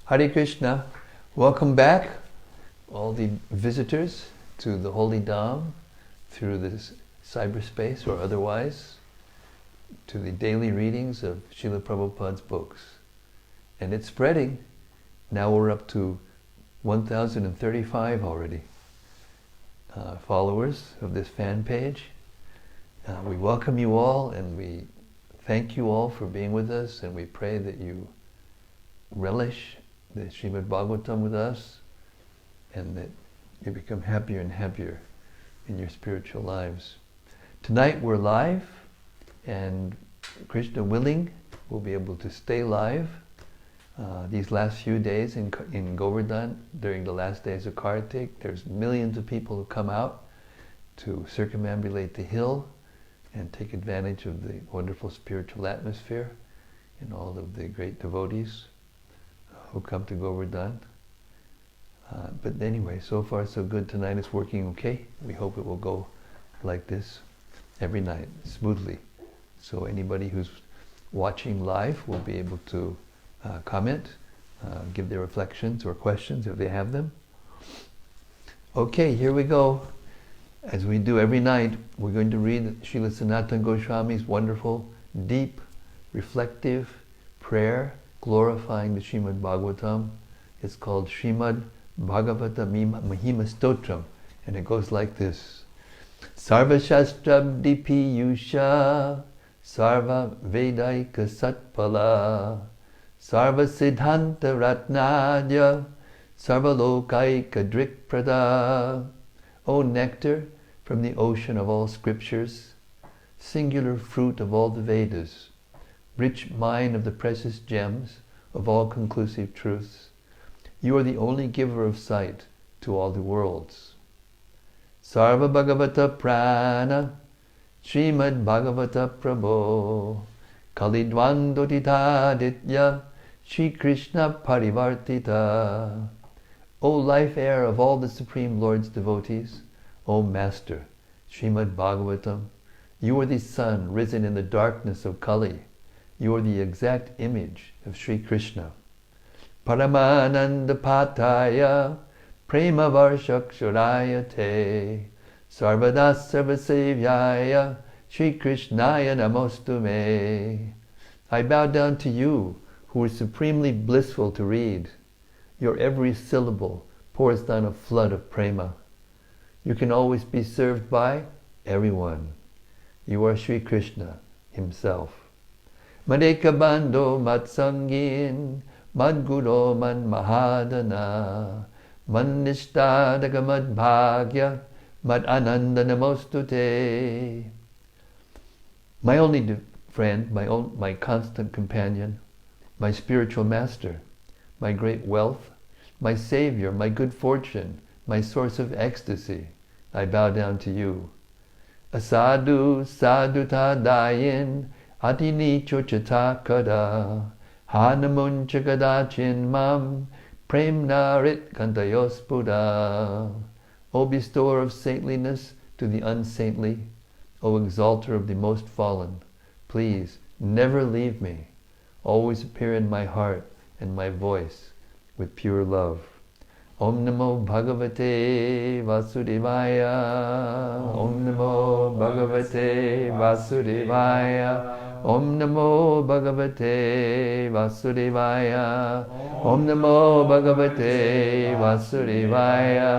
Hare Krishna. Welcome back, all the visitors, to the Holy Dham, through this cyberspace or otherwise, to the daily readings of Srila Prabhupada's books. And it's spreading. Now we're up to 1,035 already followers of this fan page. We welcome you all, and we thank you all for being with us, and we pray that you relish the Srimad-Bhagavatam with us, and that you become happier and happier in your spiritual lives. Tonight we're live, and Krishna willing, we'll be able to stay live these last few days in Govardhan during the last days of Kartik. There's millions of people who come out to circumambulate the hill and take advantage of the wonderful spiritual atmosphere and all of the great devotees who come to Govardhan. But anyway, so far so good. Tonight it's working okay. We hope it will go like this every night, smoothly. So anybody who's watching live will be able to comment, give their reflections or questions if they have them. Okay, here we go. As we do every night, we're going to read Srila Sanatana Goswami's wonderful, deep, reflective prayer glorifying the Srimad-Bhagavatam. It's called Srimad-Bhagavatam Mahima Stotram, and it goes like this. Sarva Shastrab Dipi Yusha Sarva Vedaika Satpala Sarva Siddhanta Ratnadya Sarva Lokaika Drikprada. O nectar from the ocean of all scriptures, singular fruit of all the Vedas, rich mine of the precious gems of all conclusive truths, you are the only giver of sight to all the worlds. Sarva Bhagavata Prana Srimad Bhagavata Prabho Kalidwandoditaditya Shri Krishna Parivartita. O life air of all the Supreme Lord's devotees, O Master, Srimad Bhagavatam, you are the sun risen in the darkness of Kali. You are the exact image of Sri Krishna. Paramananda Pataya Prema Varshakshuraya Te Sarvada Sarvasevyaya Shri Krishnaya Namostume. I bow down to you, who are supremely blissful to read. Your every syllable pours down a flood of prema. You can always be served by everyone. You are Sri Krishna himself. Madeka Bando Matsangin Madguro Man Mahadana Mannishtadaka Madbhagya Mad Ananda Namostute. My only friend, my constant companion, my spiritual master, my great wealth, my savior, my good fortune, my source of ecstasy, I bow down to you. Asadu saduta dayin adini chochata kada hanamun chagadachin mam premnarit kantayos buddha. O bestower of saintliness to the unsaintly, O exalter of the most fallen, please never leave me. Always appear in my heart and my voice with pure love. Om Namo Bhagavate Vasudevaya. Om Namo Bhagavate Vasudevaya. Om Namo Bhagavate Vasudevaya. Om Namo Bhagavate Vasudevaya.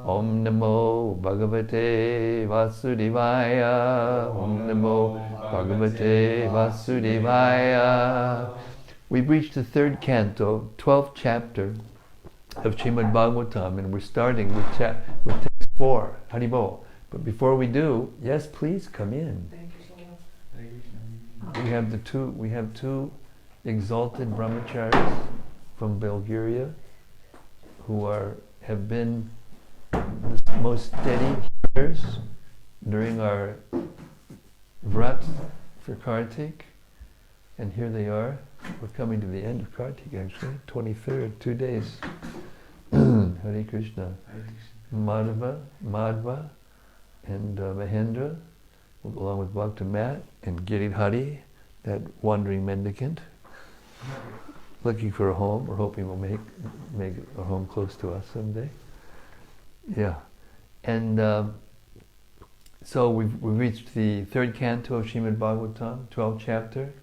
Om Namo Bhagavate Vasudevaya. Om Namo Bhagavate Vasudevaya. We've reached the third canto, 12th chapter of Srimad-Bhagavatam, and we're starting with text 4, Haribol. But before we do, yes, please come in. Thank you so much. We have two exalted brahmacharis from Bulgaria who have been the most steady hearers during our vrat for Kartik, and here they are. We're coming to the end of Kartik, actually, 23rd, 2 days. Hare Krishna. Madhva, and Mahendra, along with Bhakta Mat and Giridhari, that wandering mendicant. looking for a home. We're hoping we'll make a home close to us someday. Yeah. And so we've reached the third canto of Srimad-Bhagavatam, 12th chapter.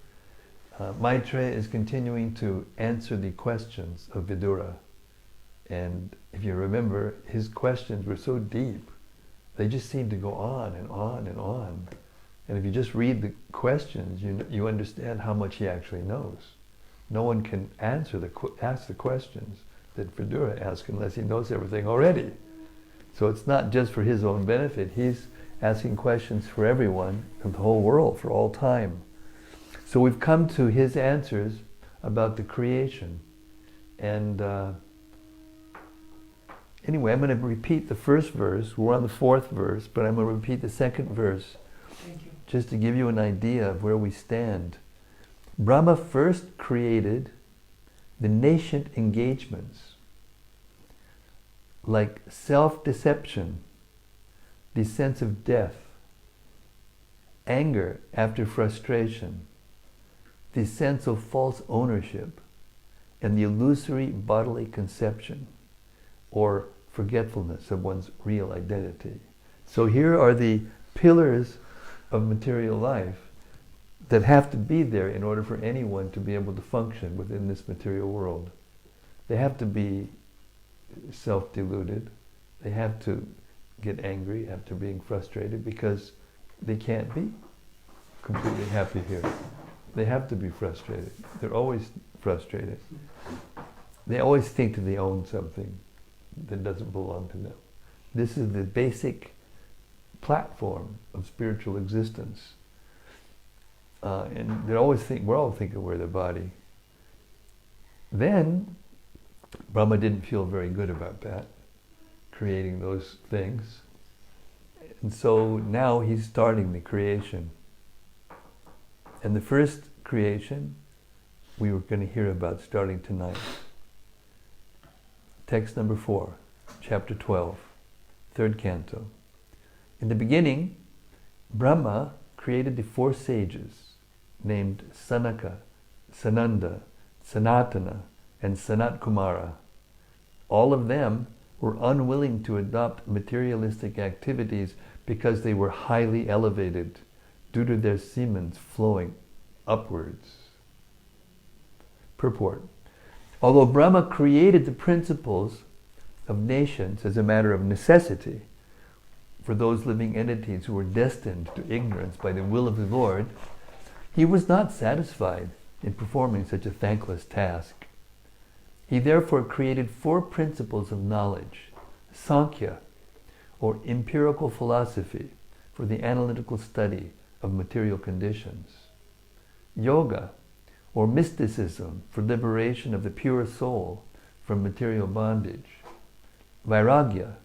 Maitreya is continuing to answer the questions of Vidura. And if you remember, his questions were so deep. They just seemed to go on and on and on. And if you just read the questions, you understand how much he actually knows. No one can ask the questions that Vidura asks unless he knows everything already. So it's not just for his own benefit. He's asking questions for everyone in the whole world, for all time. So we've come to his answers about the creation. And anyway, I'm going to repeat the first verse. We're on the fourth verse, but I'm going to repeat the second verse. Thank you. Just to give you an idea of where we stand. Brahma first created the nascent engagements, like self-deception, the sense of death, anger after frustration, the sense of false ownership, and the illusory bodily conception, or forgetfulness of one's real identity. So here are the pillars of material life that have to be there in order for anyone to be able to function within this material world. They have to be self-deluded. They have to get angry after being frustrated because they can't be completely happy here. They have to be frustrated. They're always frustrated. They always think that they own something that doesn't belong to them. This is the basic platform of spiritual existence. And we're all thinking we're the body. Then Brahma didn't feel very good about that, creating those things. And so now he's starting the creation. And the first creation we were going to hear about starting tonight. Text number 4, chapter 12, third canto. In the beginning, Brahma created the 4 sages named Sanaka, Sananda, Sanatana, and Sanat Kumara. All of them were unwilling to adopt materialistic activities because they were highly elevated due to their semen flowing upwards. Purport. Although Brahma created the principles of nations as a matter of necessity for those living entities who were destined to ignorance by the will of the Lord, he was not satisfied in performing such a thankless task. He therefore created 4 principles of knowledge: Sankhya, or empirical philosophy for the analytical study of material conditions; Yoga, or mysticism for liberation of the pure soul from material bondage; Vairagya,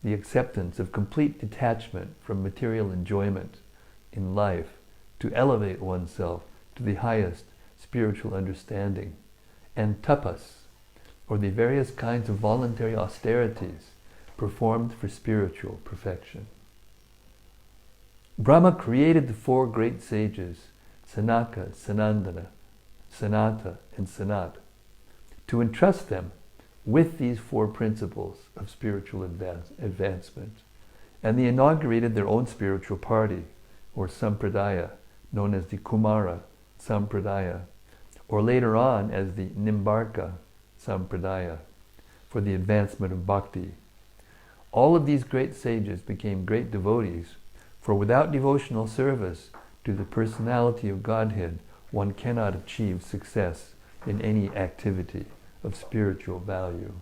the acceptance of complete detachment from material enjoyment in life to elevate oneself to the highest spiritual understanding; and Tapas, or the various kinds of voluntary austerities performed for spiritual perfection. Brahma created the 4 great sages, Sanaka, Sanandana, Sanata, and Sanat, to entrust them with these 4 principles of spiritual advancement. And they inaugurated their own spiritual party, or sampradaya, known as the Kumara Sampradaya, or later on as the Nimbarka Sampradaya, for the advancement of bhakti. All of these great sages became great devotees, for without devotional service to the personality of Godhead, one cannot achieve success in any activity of spiritual value.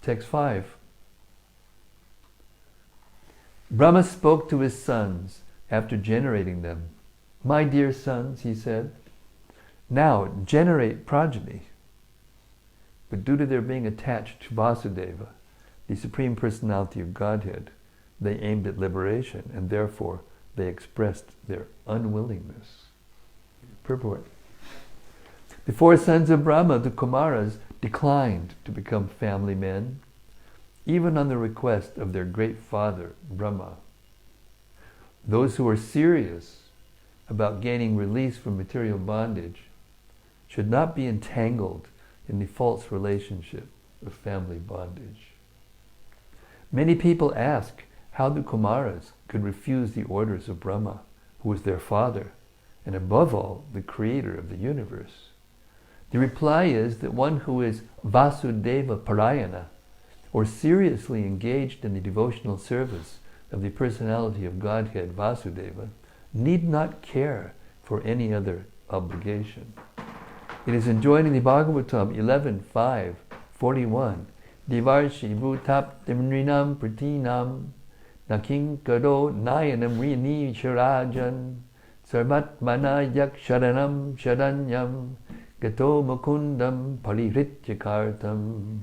Text 5. Brahma spoke to his sons after generating them. "My dear sons," he said, "now generate progeny." But due to their being attached to Vasudeva, the Supreme Personality of Godhead, they aimed at liberation, and therefore they expressed their unwillingness. Purport. The 4 sons of Brahma, the Kumaras, declined to become family men, even on the request of their great father, Brahma. Those who were serious about gaining release from material bondage should not be entangled in the false relationship of family bondage. Many people ask how the Kumaras could refuse the orders of Brahma, who was their father, and above all, the creator of the universe. The reply is that one who is Vasudeva Parayana, or seriously engaged in the devotional service of the personality of Godhead Vasudeva, need not care for any other obligation. It is enjoined in the Bhagavatam 11:5-41, Divarshi bhutap dimrinam pratinam naking kado nayanam rini sharajan sarvatmana yak sharanam sharanyam gato mukundam parihrityakartam.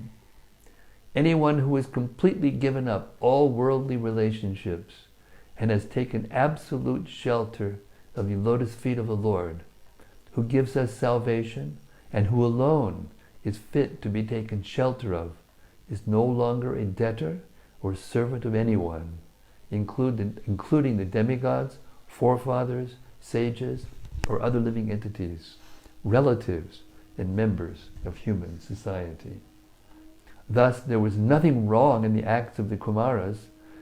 Anyone who has completely given up all worldly relationships and has taken absolute shelter of the lotus feet of the Lord, who gives us salvation and who alone is fit to be taken shelter of, is no longer a debtor or servant of anyone, including the demigods, forefathers, sages, or other living entities, relatives and members of human society. Thus, there was nothing wrong in the acts of the Kumaras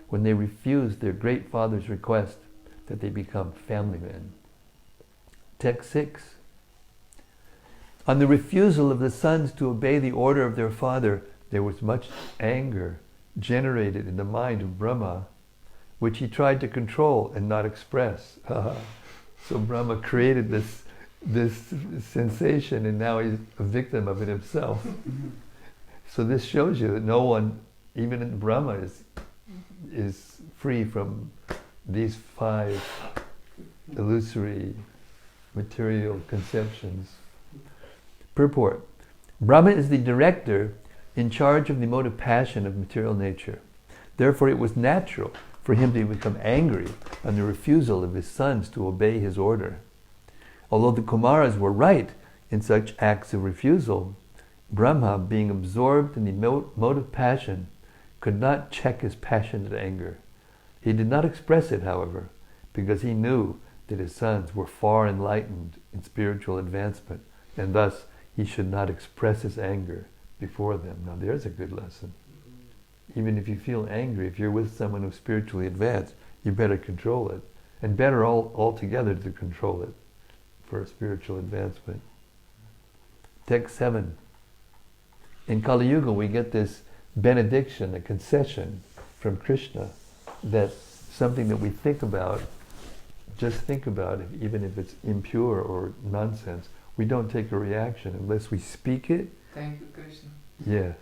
when they refused their great father's request that they become family men. Text 6. On the refusal of the sons to obey the order of their father, there was much anger generated in the mind of Brahma, which he tried to control and not express. So Brahma created this sensation, and now he's a victim of it himself. So this shows you that no one, even in Brahma, is free from these 5 illusory material conceptions. Purport. Brahma is the director in charge of the mode of passion of material nature. Therefore it was natural for him to become angry on the refusal of his sons to obey his order. Although the Kumaras were right in such acts of refusal, Brahma, being absorbed in the mode of passion, could not check his passionate anger. He did not express it, however, because he knew that his sons were far enlightened in spiritual advancement, and thus he should not express his anger before them. Now there's a good lesson. Even if you feel angry, if you're with someone who's spiritually advanced, you better control it, and better altogether to control it for spiritual advancement. Text 7. In Kali Yuga, we get this benediction, a concession from Krishna, that something that we think about, just think about it, even if it's impure or nonsense, we don't take a reaction unless we speak it. Thank you, Krishna. Yes,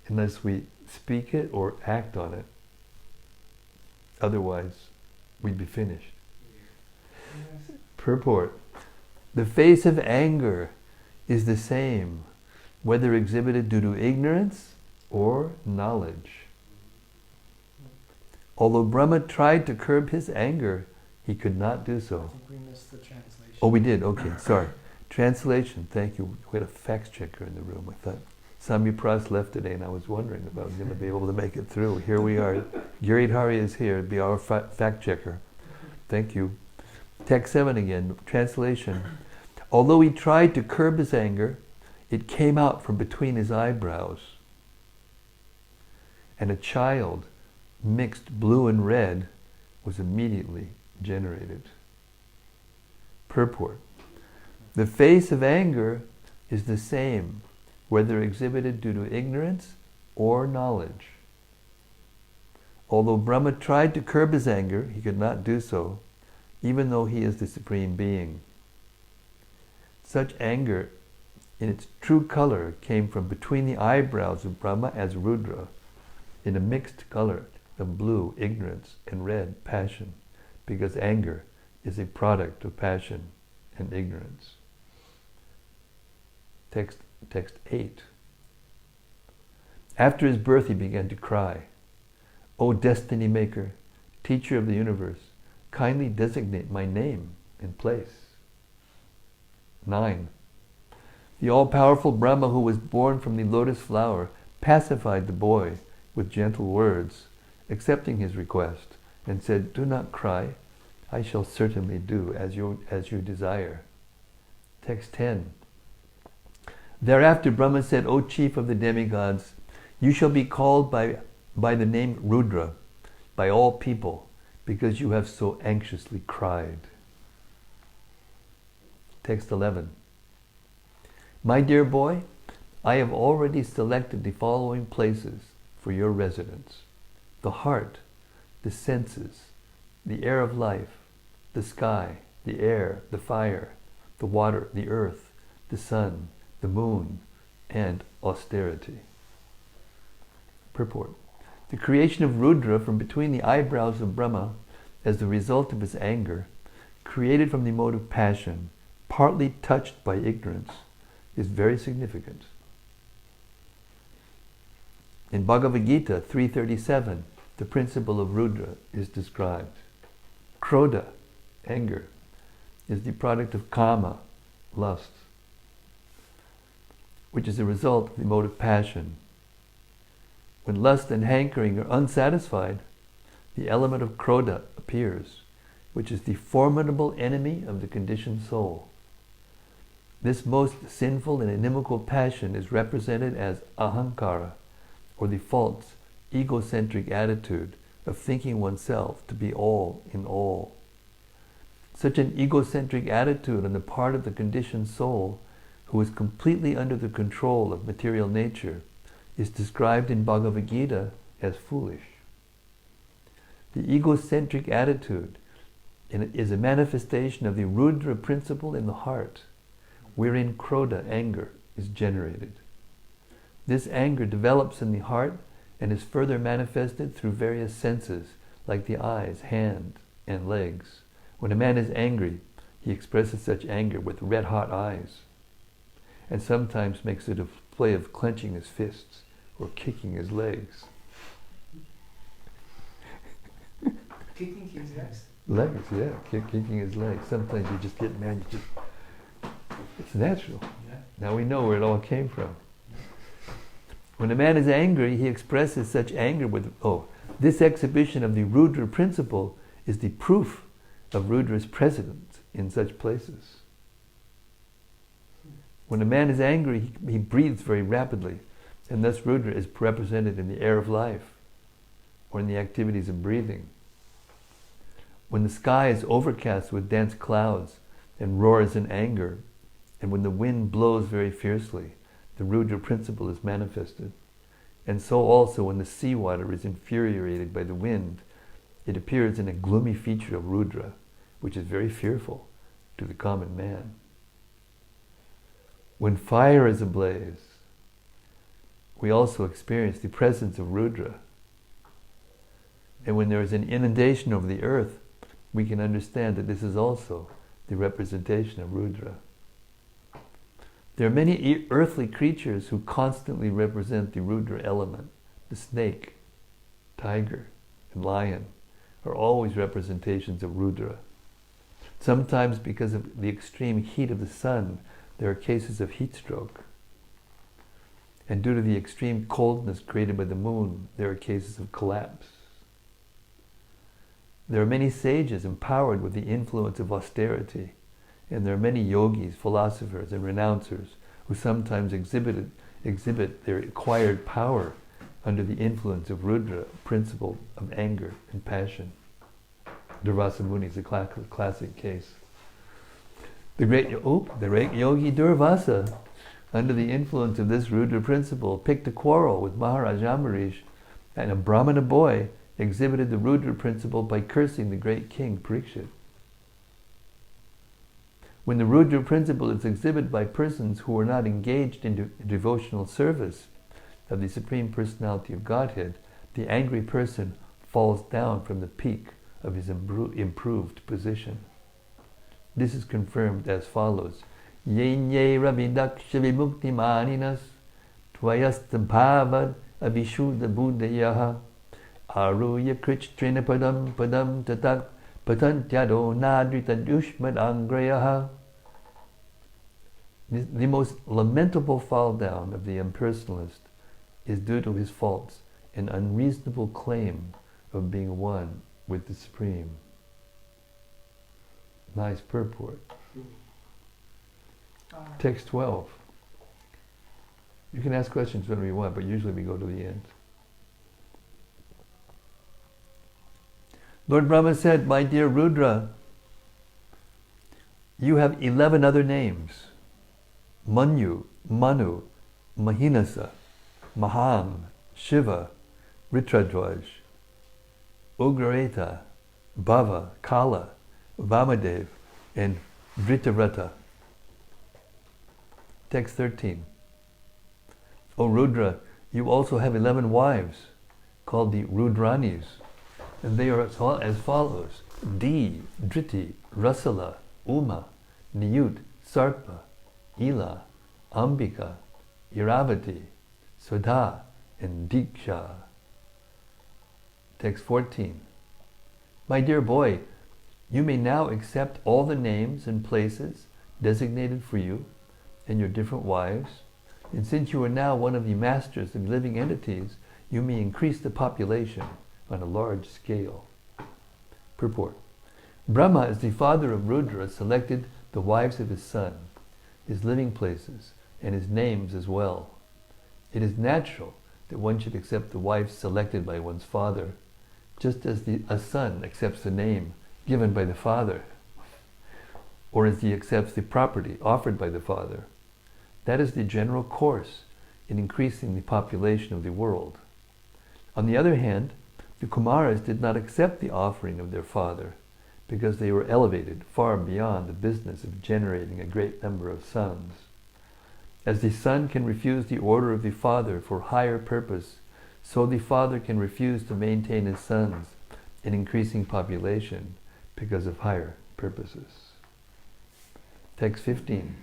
unless we speak it or act on it. Otherwise, we'd be finished. Yes. Purport. The face of anger is the same, whether exhibited due to ignorance or knowledge. Although Brahma tried to curb his anger, he could not do so. I think we missed the translation. Oh, we did? Okay, sorry. Translation, thank you. We had a fact checker in the room. I thought Sami Pras left today and I was wondering if I was going to be able to make it through. Here we are. Giridhari is here to be our fact checker. Thank you. Text 7 again, translation. Although he tried to curb his anger, it came out from between his eyebrows. And a child, mixed blue and red, was immediately generated. Purport. The face of anger is the same, whether exhibited due to ignorance or knowledge. Although Brahma tried to curb his anger, he could not do so, even though he is the Supreme Being. Such anger, in its true color, came from between the eyebrows of Brahma as Rudra, in a mixed color of blue, ignorance, and red, passion, because anger is a product of passion and ignorance. Text 8. After his birth he began to cry, "O destiny maker, teacher of the universe, kindly designate my name and place." 9. The all-powerful Brahma, who was born from the lotus flower, pacified the boy with gentle words, accepting his request, and said, "Do not cry, I shall certainly do as you desire." Text 10. Thereafter Brahma said, O chief of the demigods, you shall be called by the name Rudra by all people, because you have so anxiously cried. Text 11. My dear boy, I have already selected the following places for your residence: the heart, the senses, the air of life, the sky, the air, the fire, the water, the earth, the sun, the moon, and austerity. Purport. The creation of Rudra from between the eyebrows of Brahma as the result of his anger, created from the mode of passion, partly touched by ignorance, is very significant. In Bhagavad Gita 3:37, the principle of Rudra is described. Krodha, anger, is the product of kama, lust, which is a result of the mode of passion. When lust and hankering are unsatisfied, the element of krodha appears, which is the formidable enemy of the conditioned soul. This most sinful and inimical passion is represented as ahankara, or the false, egocentric attitude of thinking oneself to be all in all. Such an egocentric attitude on the part of the conditioned soul, who is completely under the control of material nature, is described in Bhagavad Gita as foolish. The egocentric attitude is a manifestation of the Rudra principle in the heart, wherein krodha, anger, is generated. This anger develops in the heart and is further manifested through various senses, like the eyes, hand, and legs. When a man is angry, he expresses such anger with red-hot eyes, and sometimes makes it a play of clenching his fists or kicking his legs. Kicking his legs? Legs, yeah, kicking his legs. Sometimes you just get mad, it's natural. Yeah. Now we know where it all came from. When a man is angry, he expresses such anger with, this exhibition of the Rudra principle is the proof of Rudra's presence in such places. When a man is angry, he breathes very rapidly, and thus Rudra is represented in the air of life, or in the activities of breathing. When the sky is overcast with dense clouds and roars in anger, and when the wind blows very fiercely, the Rudra principle is manifested. And so also when the seawater is infuriated by the wind, it appears in a gloomy feature of Rudra, which is very fearful to the common man. When fire is ablaze, we also experience the presence of Rudra. And when there is an inundation over the earth, we can understand that this is also the representation of Rudra. There are many earthly creatures who constantly represent the Rudra element. The snake, tiger, and lion are always representations of Rudra. Sometimes because of the extreme heat of the sun, there are cases of heat stroke. And due to the extreme coldness created by the moon, there are cases of collapse. There are many sages empowered with the influence of austerity, and there are many yogis, philosophers, and renouncers who sometimes exhibit their acquired power under the influence of Rudra, principle of anger and passion. Durvasa Muni is a classic case. The great yogi Durvasa, under the influence of this Rudra principle, picked a quarrel with Maharaj Ambarish, and a Brahmana boy exhibited the Rudra principle by cursing the great king Parikshit. When the Rudra principle is exhibited by persons who are not engaged in devotional service of the Supreme Personality of Godhead, the angry person falls down from the peak of his improved position. This is confirmed as follows. Yenye ravidaksha vimukti maninas tvayasta bhavad avishuddha buddhayaha aruya krichtrina padam tatak patantyado nadrita dushmad angrayaha. The most lamentable fall down of the impersonalist is due to his faults and unreasonable claim of being one with the Supreme. Nice purport. Text 12. You can ask questions whenever you want, but usually we go to the end. Lord Brahma said, my dear Rudra, you have 11 other names. Manu, Manu, Mahinasa, Maham, Shiva, Ritradwaj, Ugrareta, Bhava, Kala, Vamadev, and Vritarata. Text 13. O Rudra, you also have 11 wives, called the Rudranis, and they are as follows. Di, Driti, Rasala, Uma, Niyut, Sarpa, Ila, Ambika, Iravati, Sudha, and Diksha. Text 14. My dear boy, you may now accept all the names and places designated for you and your different wives, and since you are now one of the masters of living entities, you may increase the population on a large scale. Purport. Brahma, as the father of Rudra, selected the wives of his son, his living places, and his names as well. It is natural that one should accept the wives selected by one's father, just as a son accepts the name given by the father, or as he accepts the property offered by the father. That is the general course in increasing the population of the world. On the other hand, the Kumaras did not accept the offering of their father because they were elevated far beyond the business of generating a great number of sons. As the son can refuse the order of the father for higher purpose, so the father can refuse to maintain his sons in increasing population because of higher purposes. Text 15.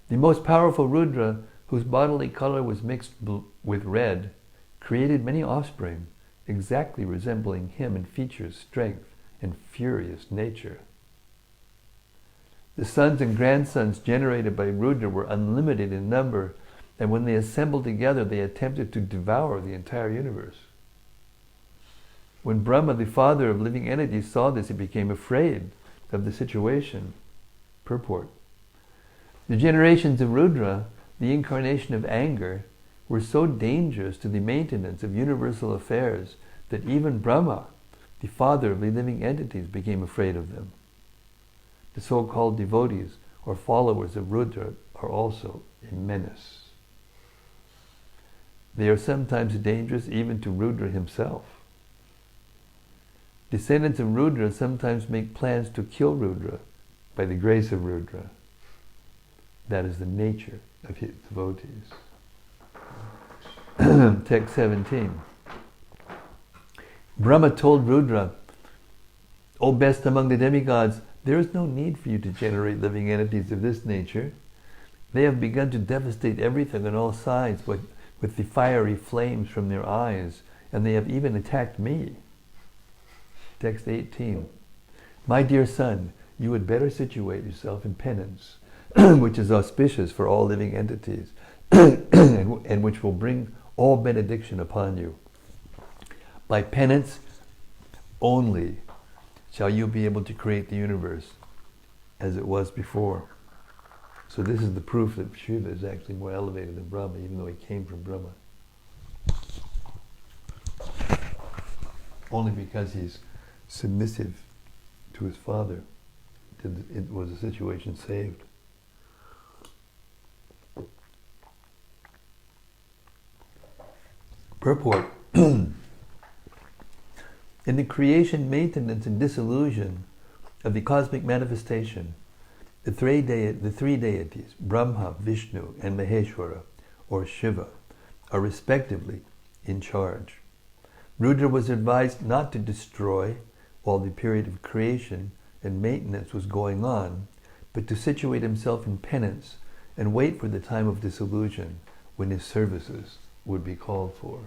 The most powerful Rudra, whose bodily color was mixed with red, created many offspring, exactly resembling him in features, strength, and furious nature. The sons and grandsons generated by Rudra were unlimited in number, and when they assembled together, they attempted to devour the entire universe. When Brahma, the father of living entities, saw this, he became afraid of the situation. Purport. The generations of Rudra, the incarnation of anger, were so dangerous to the maintenance of universal affairs that even Brahma, the father of the living entities, became afraid of them. The so-called devotees or followers of Rudra are also a menace. They are sometimes dangerous even to Rudra himself. Descendants of Rudra sometimes make plans to kill Rudra by the grace of Rudra. That is the nature of his devotees. Text 17. Brahma told Rudra, O best among the demigods, there is no need for you to generate living entities of this nature. They have begun to devastate everything on all sides with the fiery flames from their eyes, and they have even attacked me. Text 18. My dear son, you had better situate yourself in penance, which is auspicious for all living entities, and which will bring all benediction upon you. By penance only shall you be able to create the universe as it was before. So this is the proof that Shiva is actually more elevated than Brahma, even though he came from Brahma. Only because he's submissive to his father it was a situation saved. Purport. In the creation, maintenance, and dissolution of the cosmic manifestation, the three deities, Brahma, Vishnu, and Maheshwara, or Shiva, are respectively in charge. Rudra was advised not to destroy while the period of creation and maintenance was going on, but to situate himself in penance and wait for the time of dissolution when his services would be called for.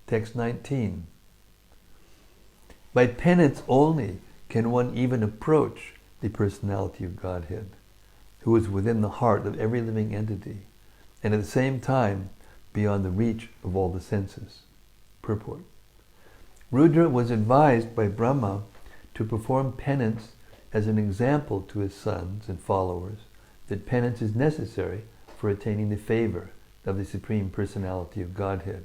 Text 19. By penance only can one even approach the personality of Godhead, who is within the heart of every living entity, and at the same time beyond the reach of all the senses. Purport. Rudra was advised by Brahma to perform penance as an example to his sons and followers that penance is necessary for attaining the favor of the Supreme Personality of Godhead.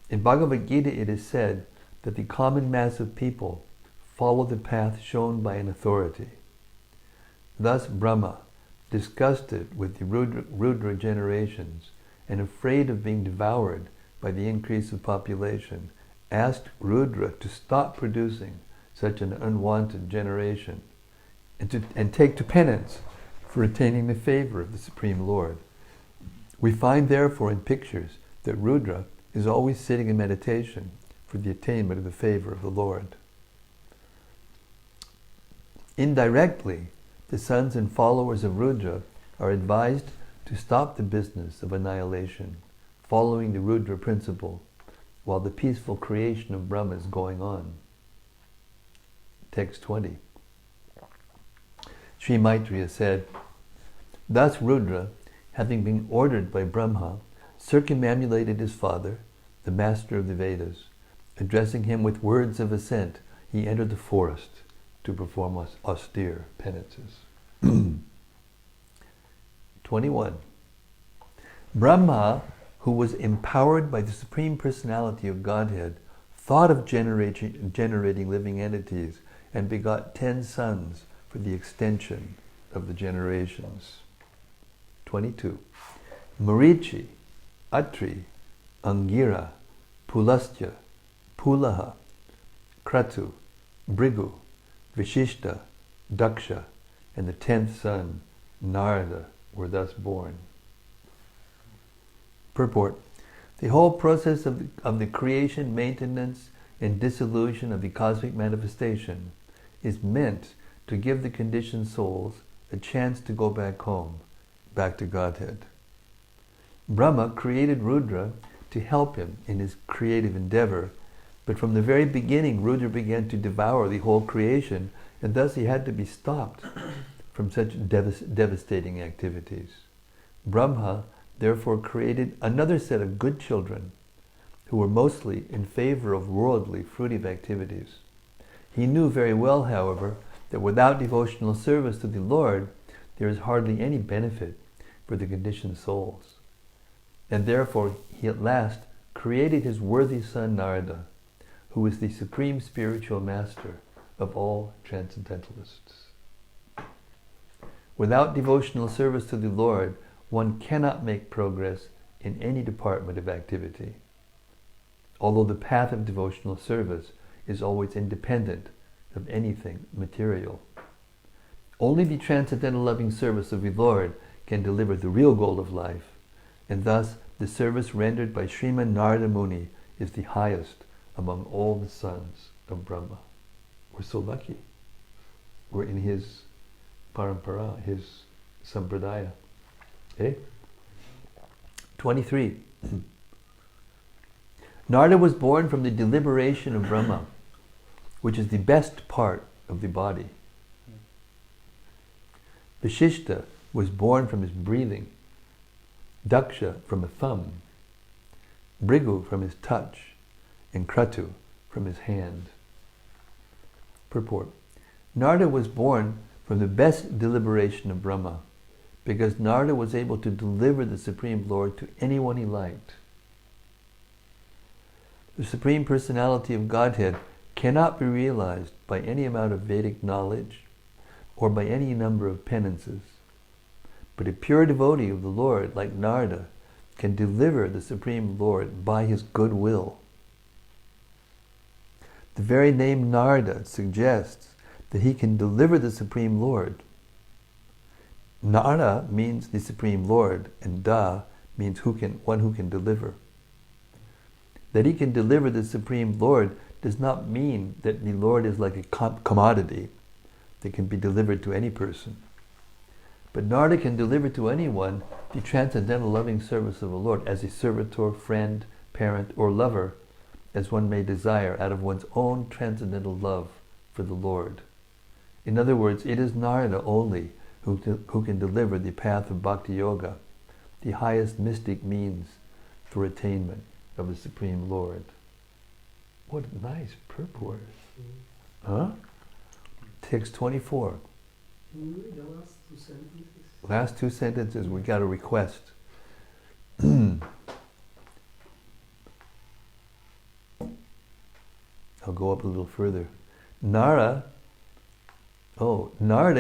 In Bhagavad Gita it is said that the common mass of people follow the path shown by an authority. Thus Brahma, disgusted with the Rudra generations and afraid of being devoured by the increase of population, asked Rudra to stop producing such an unwanted generation and take to penance for attaining the favor of the Supreme Lord. We find therefore in pictures that Rudra is always sitting in meditation for the attainment of the favor of the Lord. Indirectly, the sons and followers of Rudra are advised to stop the business of annihilation, following the Rudra principle, while the peaceful creation of Brahma is going on. Text 20. Sri Maitreya said, "Thus Rudra, having been ordered by Brahma, circumambulated his father, the master of the Vedas. Addressing him with words of assent, he entered the forest to perform austere penances." 21. Brahma, who was empowered by the Supreme Personality of Godhead, thought of generating living entities and begot 10 sons for the extension of the generations. 22. Marichi, Atri, Angira, Pulastya, Pulaha, Kratu, Brigu, Vishishta, Daksha, and the 10th son, Narada, were thus born. Purport. The whole process of the creation, maintenance, and dissolution of the cosmic manifestation is meant to give the conditioned souls a chance to go back home, back to Godhead. Brahma created Rudra to help him in his creative endeavor, but from the very beginning Rudra began to devour the whole creation, and thus he had to be stopped from such devastating activities. Brahma therefore created another set of good children who were mostly in favor of worldly, fruitive activities. He knew very well, however, that without devotional service to the Lord, there is hardly any benefit for the conditioned souls. And therefore, he at last created his worthy son Narada, who is the supreme spiritual master of all transcendentalists. Without devotional service to the Lord, one cannot make progress in any department of activity, although the path of devotional service is always independent of anything material. Only the transcendental loving service of the Lord can deliver the real goal of life, and thus the service rendered by Sriman Narada Muni is the highest among all the sons of Brahma. We're so lucky. We're in his parampara, his sampradaya. Okay? 23. Narada was born from the deliberation of Brahma, which is the best part of the body. Vishishta was born from his breathing, Daksha from a thumb, Brigu from his touch, and Kratu from his hand. Purport. Narada was born from the best deliberation of Brahma, because Narada was able to deliver the Supreme Lord to anyone he liked. The Supreme Personality of Godhead cannot be realized by any amount of Vedic knowledge or by any number of penances. But a pure devotee of the Lord, like Narada, can deliver the Supreme Lord by his good will. The very name Narada suggests that he can deliver the Supreme Lord. Nara means the Supreme Lord, and Da means one who can deliver. That he can deliver the Supreme Lord does not mean that the Lord is like a commodity that can be delivered to any person. But Narada can deliver to anyone the transcendental loving service of the Lord as a servitor, friend, parent, or lover, as one may desire out of one's own transcendental love for the Lord. In other words, it is Narada only who can deliver the path of Bhakti Yoga, the highest mystic means for attainment of the Supreme Lord. What a nice purport. Huh? Text 24. Can you read the last two sentences? Last two sentences, we got a request. I'll go up a little further. Narada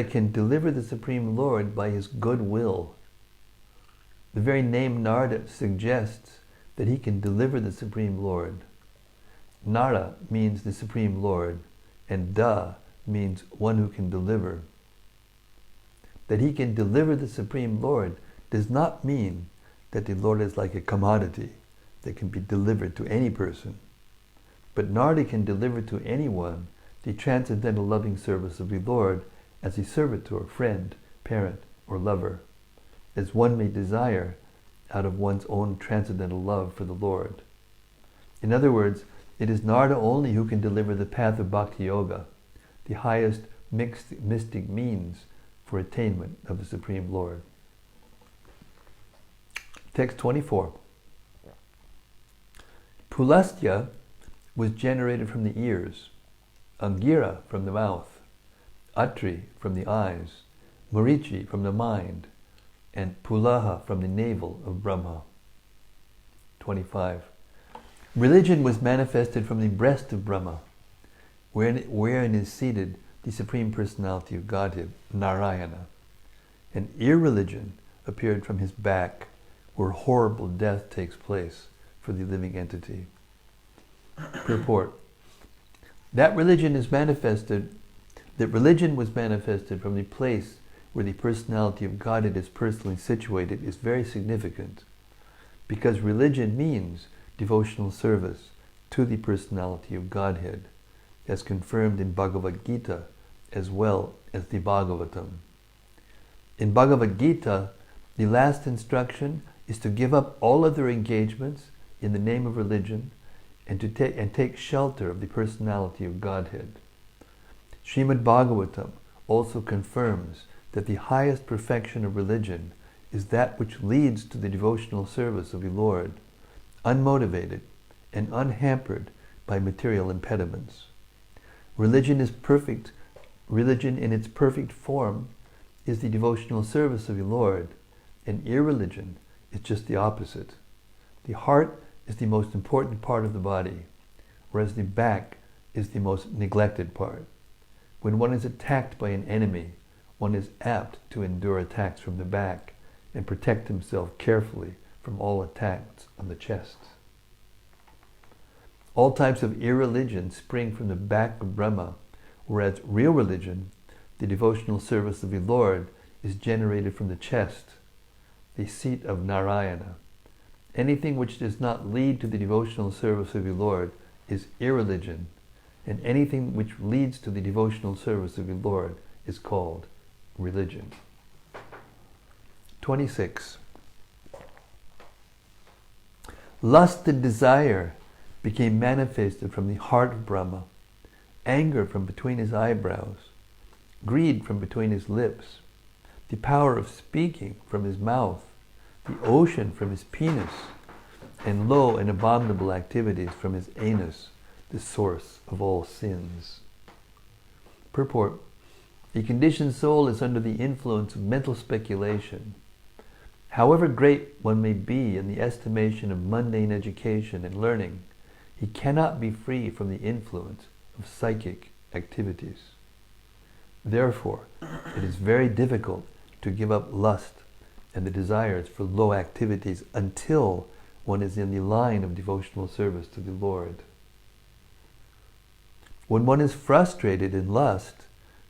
can deliver the Supreme Lord by his good will. The very name Narada suggests that he can deliver the Supreme Lord. Nara means the Supreme Lord, and Da means one who can deliver. That he can deliver the Supreme Lord does not mean that the Lord is like a commodity that can be delivered to any person. But Narada can deliver to anyone the transcendental loving service of the Lord as a servitor, friend, parent, or lover, as one may desire out of one's own transcendental love for the Lord. In other words, it is Narada only who can deliver the path of Bhakti Yoga, the highest mystic means for attainment of the Supreme Lord. Text 24. Pulastya was generated from the ears, Angira from the mouth, Atri from the eyes, Marichi from the mind, and Pulaha from the navel of Brahma. 25. Religion was manifested from the breast of Brahma, wherein is seated the Supreme Personality of Godhead, Narayana. And irreligion appeared from his back, where horrible death takes place for the living entity. Purport. That religion was manifested from the place where the personality of Godhead is personally situated is very significant, because religion means devotional service to the personality of Godhead, as confirmed in Bhagavad Gita as well as the Bhagavatam. In Bhagavad Gita, the last instruction is to give up all other engagements in the name of religion and to take shelter of the personality of Godhead. Srimad-Bhagavatam also confirms that the highest perfection of religion is that which leads to the devotional service of the Lord, unmotivated and unhampered by material impediments. Religion in its perfect form is the devotional service of the Lord, and irreligion is just the opposite. The heart is the most important part of the body, whereas the back is the most neglected part. When one is attacked by an enemy, one is apt to endure attacks from the back and protect himself carefully from all attacks on the chest. All types of irreligion spring from the back of Brahma, whereas real religion, the devotional service of the Lord, is generated from the chest, the seat of Narayana. Anything which does not lead to the devotional service of the Lord is irreligion, and anything which leads to the devotional service of the Lord is called religion. 26. Lust and desire became manifested from the heart of Brahma, anger from between his eyebrows, greed from between his lips, the power of speaking from his mouth, the ocean from his penis, and low and abominable activities from his anus, the source of all sins. Purport. The conditioned soul is under the influence of mental speculation. However great one may be in the estimation of mundane education and learning, he cannot be free from the influence of psychic activities. Therefore, it is very difficult to give up lust and the desires for low activities until one is in the line of devotional service to the Lord. When one is frustrated in lust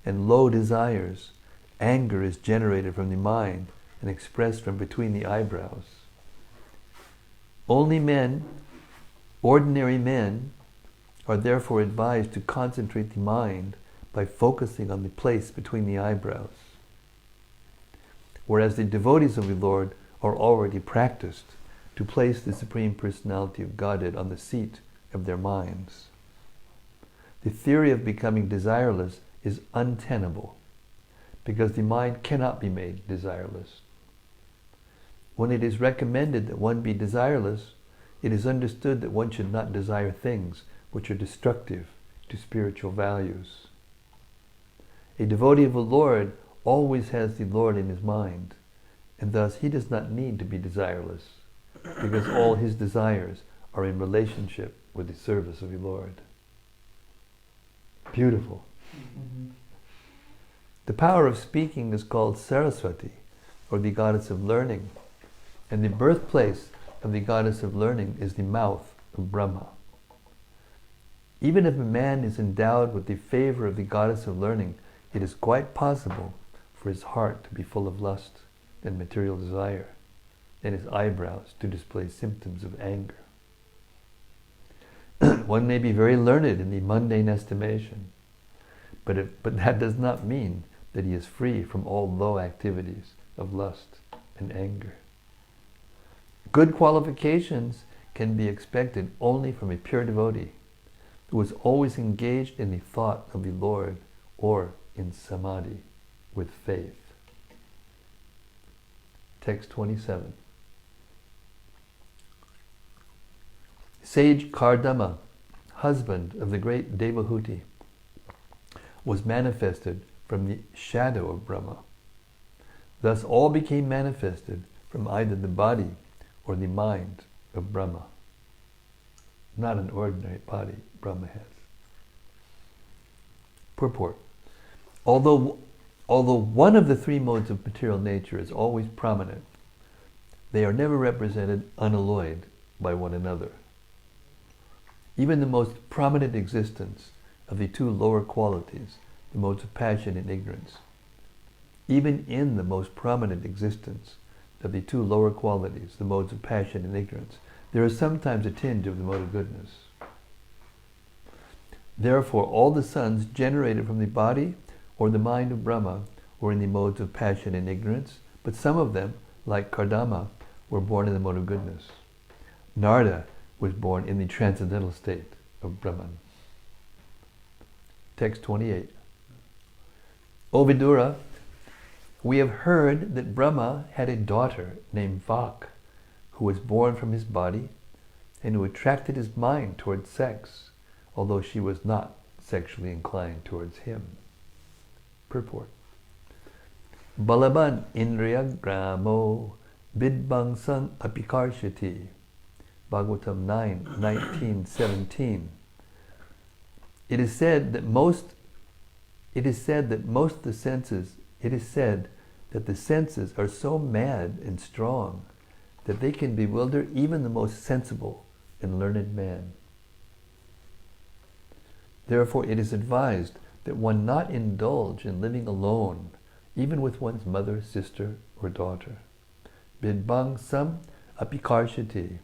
and low desires, anger is generated from the mind and expressed from between the eyebrows. Ordinary men, are therefore advised to concentrate the mind by focusing on the place between the eyebrows, whereas the devotees of the Lord are already practiced to place the Supreme Personality of Godhead on the seat of their minds. The theory of becoming desireless is untenable, because the mind cannot be made desireless. When it is recommended that one be desireless, it is understood that one should not desire things which are destructive to spiritual values. A devotee of the Lord always has the Lord in his mind. and thus he does not need to be desireless, because all his desires are in relationship with the service of the Lord. Beautiful. The power of speaking is called Saraswati, or the goddess of learning, and the birthplace of the goddess of learning is the mouth of Brahma. Even if a man is endowed with the favor of the goddess of learning, it is quite possible for his heart to be full of lust and material desire, and his eyebrows to display symptoms of anger. One may be very learned in the mundane estimation, but that does not mean that he is free from all low activities of lust and anger. Good qualifications can be expected only from a pure devotee who is always engaged in the thought of the Lord or in samadhi with faith. Text 27. Sage Kardama, husband of the great Devahuti, was manifested from the shadow of Brahma. Thus all became manifested from either the body or the mind of Brahma. Not an ordinary body Brahma has. Purport. Although one of the three modes of material nature is always prominent, they are never represented unalloyed by one another. Even the most prominent existence of the two lower qualities, the modes of passion and ignorance, even in the most prominent existence of the two lower qualities, the modes of passion and ignorance, there is sometimes a tinge of the mode of goodness. Therefore, all the sons generated from the body or the mind of Brahma were in the modes of passion and ignorance, but some of them, like Kardama, were born in the mode of goodness. Narada was born in the transcendental state of Brahman. Text 28. O Vidura, we have heard that Brahma had a daughter named Vak, who was born from his body and who attracted his mind towards sex, although she was not sexually inclined towards him. Purport. Balaban Indriya Gramo Bidbang Sang Apikarshati. Bhagavatam 9:19-17. It is said that the senses are so mad and strong that they can bewilder even the most sensible and learned man. Therefore, it is advised that one not indulge in living alone, even with one's mother, sister, or daughter. Bidbang sam apikarshati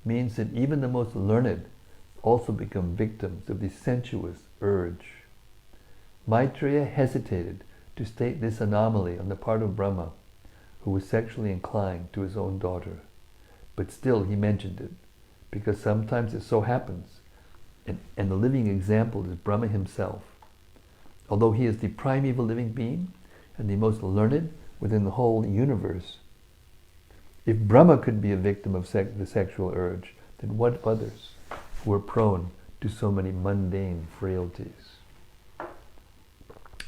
means that even the most learned also become victims of the sensuous urge. Maitreya hesitated to state this anomaly on the part of Brahma, who was sexually inclined to his own daughter, but still he mentioned it, because sometimes it so happens, and the living example is Brahma himself. Although he is the primeval living being and the most learned within the whole universe, if Brahma could be a victim of the sexual urge, then what others who are prone to so many mundane frailties?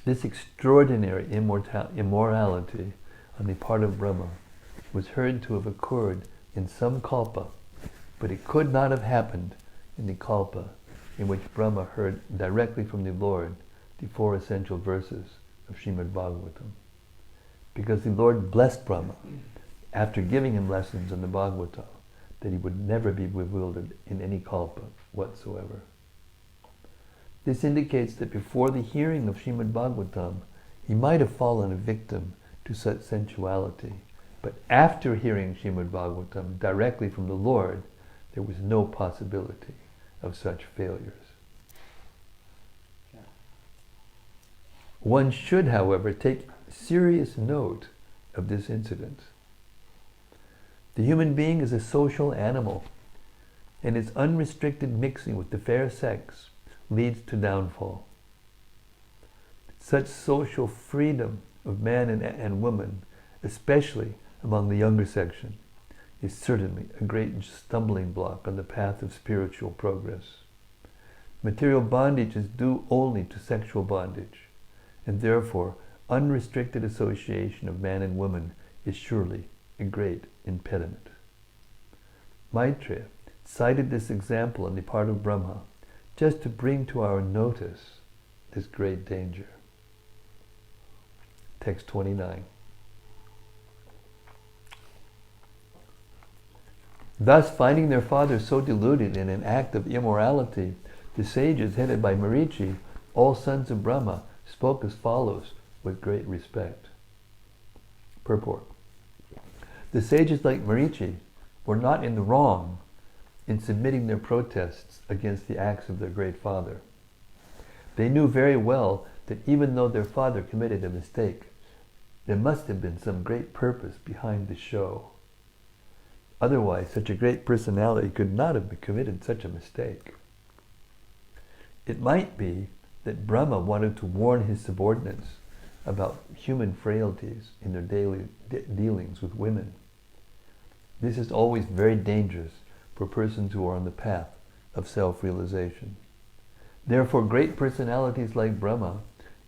This extraordinary immorality on the part of Brahma was heard to have occurred in some kalpa, but it could not have happened in the kalpa in which Brahma heard directly from the Lord the 4 essential verses of Srimad-Bhagavatam. Because the Lord blessed Brahma after giving him lessons in the Bhagavatam that he would never be bewildered in any kalpa whatsoever. This indicates that before the hearing of Srimad-Bhagavatam, he might have fallen a victim to such sensuality, but after hearing Srimad-Bhagavatam directly from the Lord, there was no possibility of such failures. One should, however, take serious note of this incident. The human being is a social animal, and its unrestricted mixing with the fair sex leads to downfall. Such social freedom of man and woman, especially among the younger section, is certainly a great stumbling block on the path of spiritual progress. Material bondage is due only to sexual bondage, and therefore unrestricted association of man and woman is surely a great impediment. Maitreya cited this example on the part of Brahma just to bring to our notice this great danger. Text 29. Thus, finding their father so deluded in an act of immorality, the sages headed by Marichi, all sons of Brahma, spoke as follows with great respect. Purport. The sages like Marichi were not in the wrong in submitting their protests against the acts of their great father. They knew very well that even though their father committed a mistake, there must have been some great purpose behind the show. Otherwise, such a great personality could not have committed such a mistake. It might be that Brahma wanted to warn his subordinates about human frailties in their daily dealings with women. This is always very dangerous for persons who are on the path of self-realization. Therefore, great personalities like Brahma,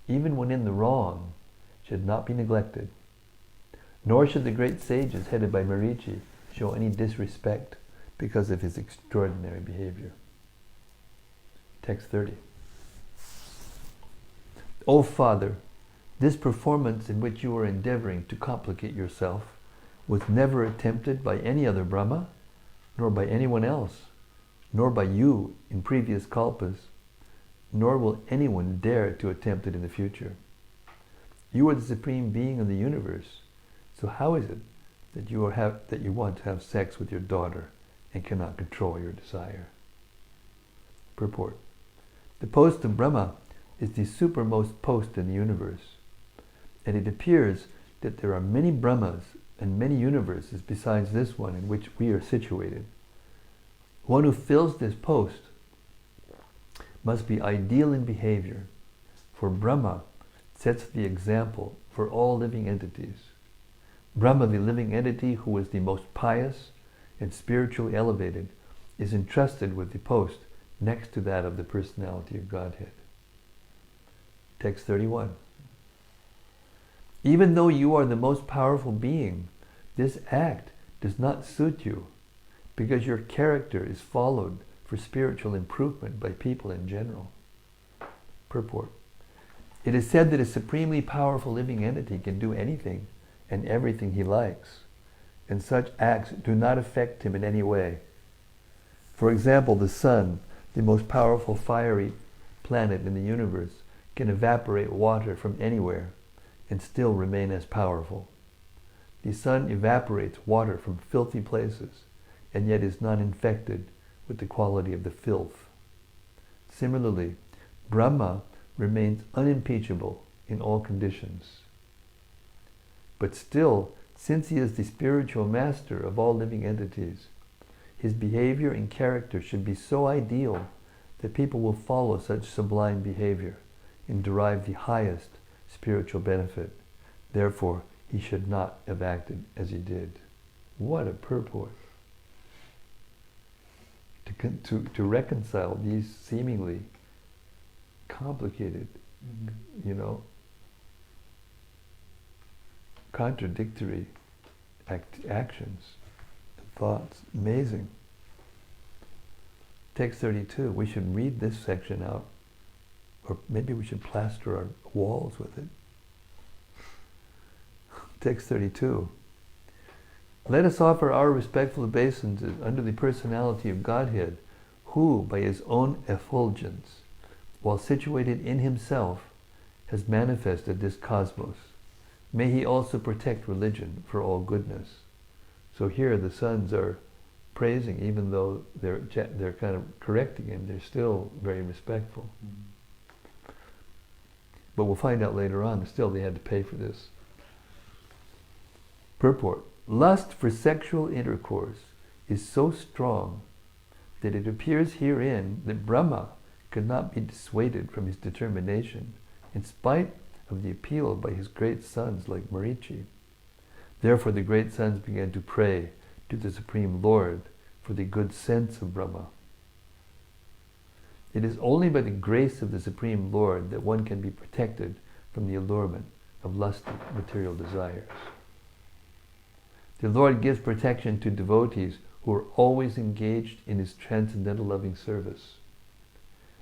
even when in the wrong, should not be neglected. Nor should the great sages headed by Marichi show any disrespect because of his extraordinary behavior. Text 30. O Father, this performance in which you are endeavoring to complicate yourself was never attempted by any other Brahma, nor by anyone else, nor by you in previous kalpas, nor will anyone dare to attempt it in the future. You are the Supreme Being of the universe, so how is it that you want to have sex with your daughter and cannot control your desire? Purport. The post of Brahma is the supermost post in the universe, and it appears that there are many Brahmas and many universes besides this one in which we are situated. One who fills this post must be ideal in behavior, for Brahma sets the example for all living entities. Brahma, the living entity who is the most pious and spiritually elevated, is entrusted with the post next to that of the personality of Godhead. Text 31. Even though you are the most powerful being, this act does not suit you because your character is followed for spiritual improvement by people in general. Purport. It is said that a supremely powerful living entity can do anything and everything he likes, and such acts do not affect him in any way. For example, the sun, the most powerful fiery planet in the universe, can evaporate water from anywhere and still remain as powerful. The sun evaporates water from filthy places and yet is not infected with the quality of the filth. Similarly, Brahma remains unimpeachable in all conditions. But still, since he is the spiritual master of all living entities, his behavior and character should be so ideal that people will follow such sublime behavior and derive the highest spiritual benefit. Therefore, he should not have acted as he did. What a purport! To reconcile these seemingly complicated, contradictory actions and thoughts. Amazing. Text 32. We should read this section out, or maybe we should plaster our walls with it. Text 32. Let us offer our respectful obeisances under the personality of Godhead, who, by his own effulgence, while situated in himself, has manifested this cosmos. May he also protect religion for all goodness. So here the sons are praising, even though they're kind of correcting him, they're still very respectful. Mm-hmm. But we'll find out later on, still they had to pay for this. Purport. Lust for sexual intercourse is so strong that it appears herein that Brahma could not be dissuaded from his determination in spite of the appeal by his great sons like Marichi. Therefore the great sons began to pray to the Supreme Lord for the good sense of Brahma. It is only by the grace of the Supreme Lord that one can be protected from the allurement of lusty material desires. The Lord gives protection to devotees who are always engaged in His transcendental loving service.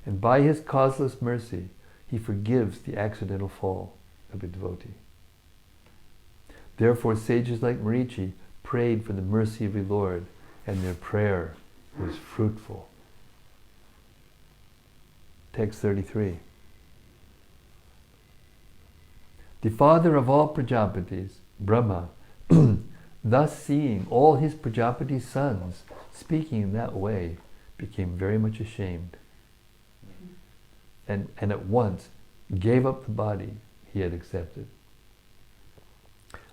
And by His causeless mercy, He forgives the accidental fall of a devotee. Therefore, sages like Marichi prayed for the mercy of the Lord, and their prayer was fruitful. Text 33. The father of all Prajapatis, Brahma, thus seeing all his Prajapati sons speaking in that way, became very much ashamed, and at once gave up the body he had accepted.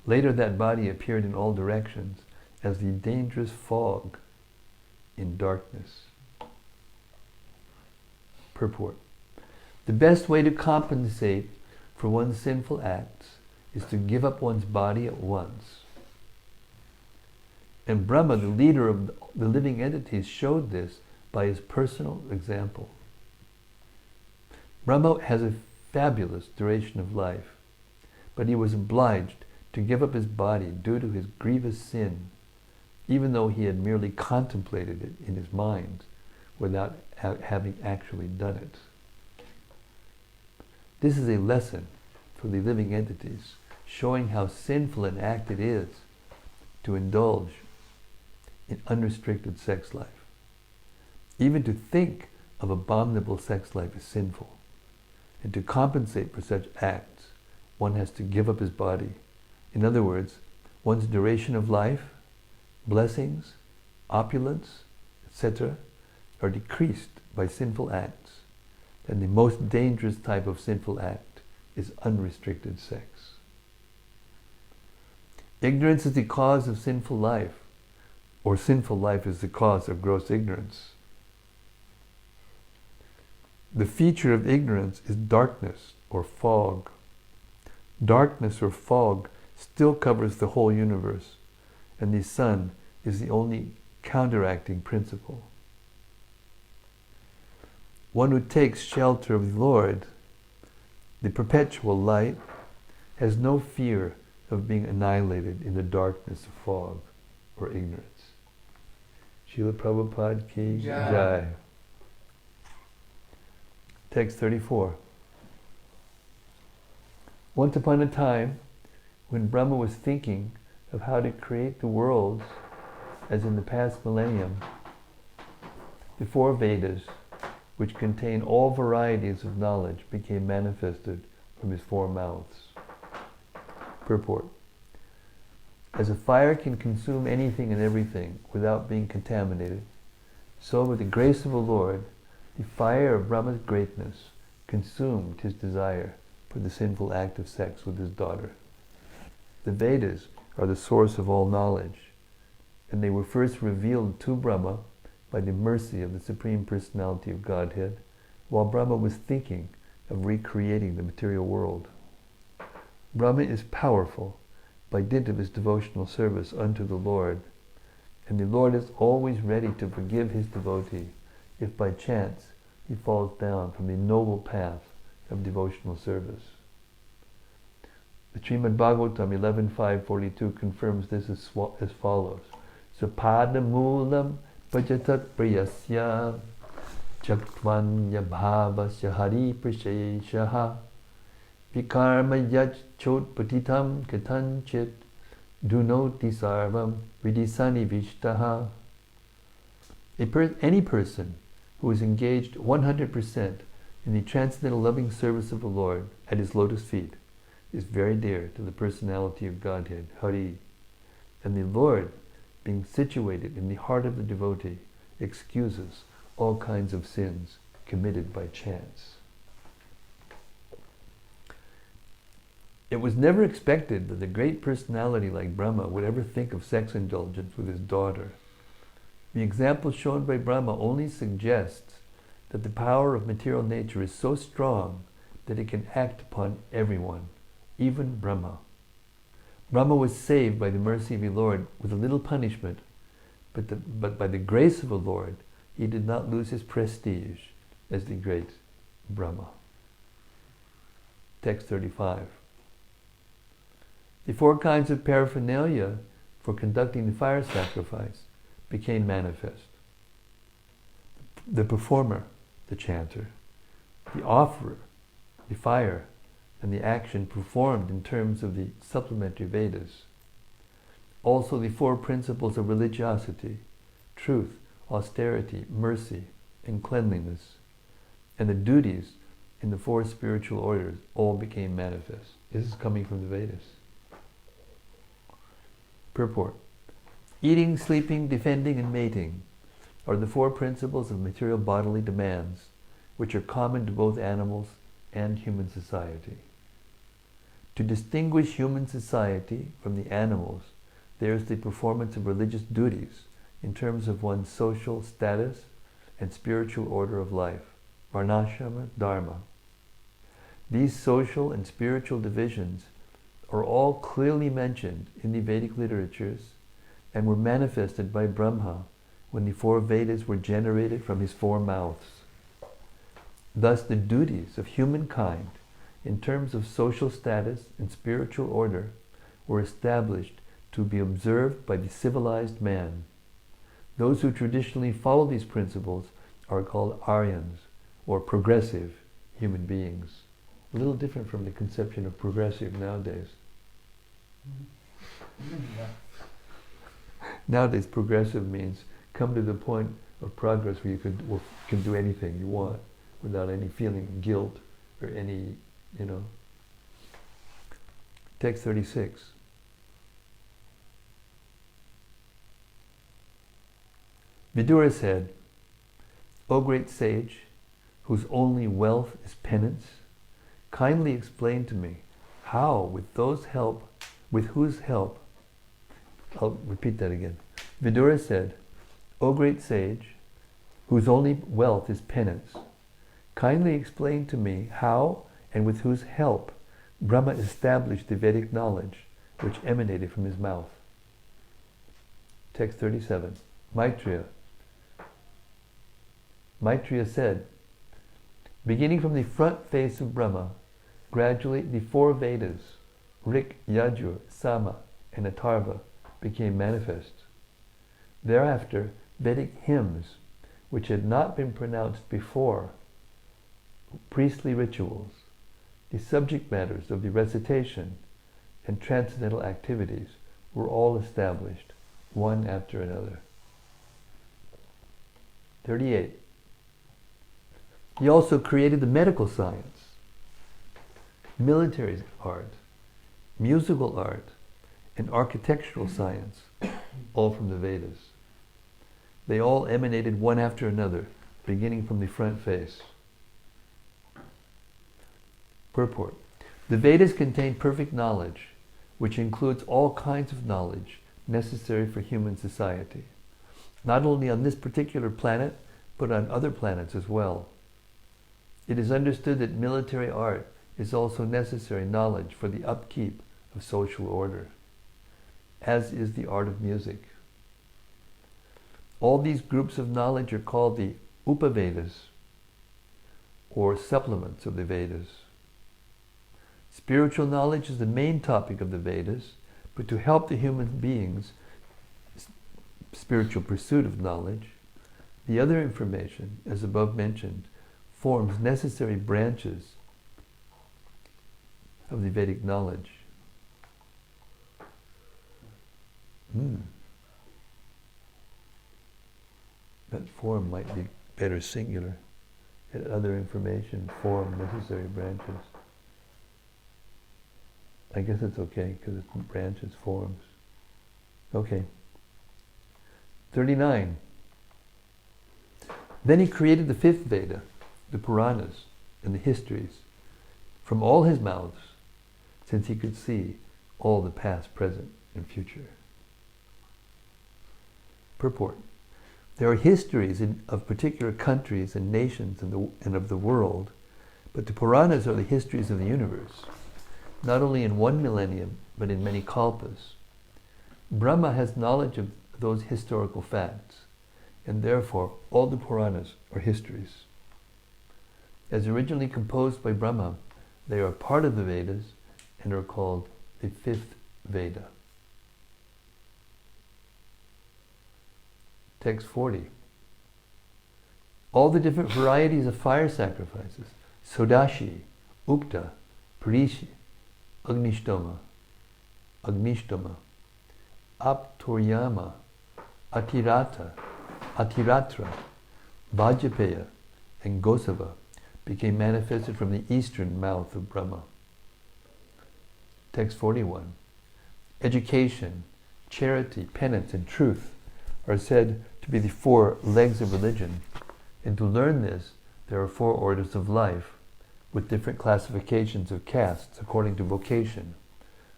Later that body appeared in all directions as the dangerous fog in darkness. Purport. The best way to compensate for one's sinful acts is to give up one's body at once. And Brahma, the leader of the living entities, showed this by his personal example. Brahma has a fabulous duration of life, but he was obliged to give up his body due to his grievous sin, even though he had merely contemplated it in his mind without having actually done it. This is a lesson for the living entities, showing how sinful an act it is to indulge in unrestricted sex life. Even to think of abominable sex life is sinful, and to compensate for such acts, one has to give up his body. In other words, one's duration of life, blessings, opulence, etc., are decreased by sinful acts, and the most dangerous type of sinful act is unrestricted sex. Ignorance is the cause of sinful life, or sinful life is the cause of gross ignorance. The feature of ignorance is darkness or fog. Darkness or fog still covers the whole universe, and the sun is the only counteracting principle. One who takes shelter of the Lord, the perpetual light, has no fear of being annihilated in the darkness of fog or ignorance. Srila Prabhupada ki Jai. Text 34. Once upon a time, when Brahma was thinking of how to create the worlds as in the past millennium, the four Vedas, which contain all varieties of knowledge, became manifested from his four mouths. Purport. As a fire can consume anything and everything without being contaminated, so with the grace of the Lord, the fire of Brahma's greatness consumed his desire for the sinful act of sex with his daughter. The Vedas are the source of all knowledge, and they were first revealed to Brahma by the mercy of the Supreme Personality of Godhead, while Brahma was thinking of recreating the material world. Brahma is powerful by dint of his devotional service unto the Lord, and the Lord is always ready to forgive his devotee if by chance he falls down from the noble path of devotional service. The Srimad-Bhagavatam 11.5.42 confirms this as follows. Sapadamulam pajatat priyasya chaktvanya bhavasya hari prasheshaha vikarma yach chot patitam katanchit dunoti sarvam vidisani vishtaha. Any person who is engaged 100% in the transcendental loving service of the Lord at his lotus feet is very dear to the personality of Godhead, Hari, and the Lord, being situated in the heart of the devotee, excuses all kinds of sins committed by chance. It was never expected that a great personality like Brahma would ever think of sex indulgence with his daughter. The example shown by Brahma only suggests that the power of material nature is so strong that it can act upon everyone, even Brahma. Brahma was saved by the mercy of the Lord with a little punishment, but by the grace of the Lord, he did not lose his prestige as the great Brahma. Text 35. The four kinds of paraphernalia for conducting the fire sacrifice became manifest. The performer, the chanter, the offerer, the fire, and the action performed in terms of the supplementary Vedas. Also the four principles of religiosity, truth, austerity, mercy, and cleanliness, and the duties in the four spiritual orders all became manifest. This is coming from the Vedas. Purport. Eating, sleeping, defending, and mating are the four principles of material bodily demands, which are common to both animals and human society. To distinguish human society from the animals, there is the performance of religious duties in terms of one's social status and spiritual order of life, varnashrama, dharma. These social and spiritual divisions are all clearly mentioned in the Vedic literatures and were manifested by Brahma when the four Vedas were generated from his four mouths. Thus the duties of humankind in terms of social status and spiritual order were established to be observed by the civilized man. Those who traditionally follow these principles are called Aryans, or progressive human beings. A little different from the conception of progressive nowadays. Nowadays, progressive means come to the point of progress where you can do anything you want without any feeling of guilt or any, Text 36. Vidura said, O great sage, whose only wealth is penance, kindly explain to me how, with whose help, I'll repeat that again. Vidura said, O great sage, whose only wealth is penance, kindly explain to me how and with whose help Brahma established the Vedic knowledge which emanated from his mouth. Text 37. Maitreya said, beginning from the front face of Brahma, gradually the four Vedas, Rik, Yajur, Sama, and Atharva, became manifest. Thereafter, Vedic hymns, which had not been pronounced before, priestly rituals, the subject matters of the recitation, and transcendental activities were all established, one after another. 38. He also created the medical science, military art, musical art, and architectural science, all from the Vedas. They all emanated one after another, beginning from the front face. Purport. The Vedas contain perfect knowledge, which includes all kinds of knowledge necessary for human society, not only on this particular planet, but on other planets as well. It is understood that military art is also necessary knowledge for the upkeep of social order, as is the art of music. All these groups of knowledge are called the Upavedas, or supplements of the Vedas. Spiritual knowledge is the main topic of the Vedas, but to help the human beings' spiritual pursuit of knowledge, the other information, as above mentioned, forms necessary branches of the Vedic knowledge. That form might be better singular. That other information form necessary branches. I guess it's okay because it's branches, forms. Okay. 39. Then he created the fifth Veda, the Puranas, and the histories, from all his mouths, since he could see all the past, present, and future. Purport. There are histories of particular countries and nations and of the world, but the Puranas are the histories of the universe, not only in one millennium, but in many kalpas. Brahma has knowledge of those historical facts, and therefore all the Puranas are histories. As originally composed by Brahma, they are part of the Vedas and are called the fifth Veda. Text 40. All the different varieties of fire sacrifices, Sodashi, Ukta, Parishi, Agnishtama, Aptoryama, Atiratra, Vajapaya, and Gosava became manifested from the eastern mouth of Brahma. Text 41. Education, charity, penance, and truth are said to be the 4 legs of religion. And to learn this, there are 4 orders of life, with different classifications of castes according to vocation.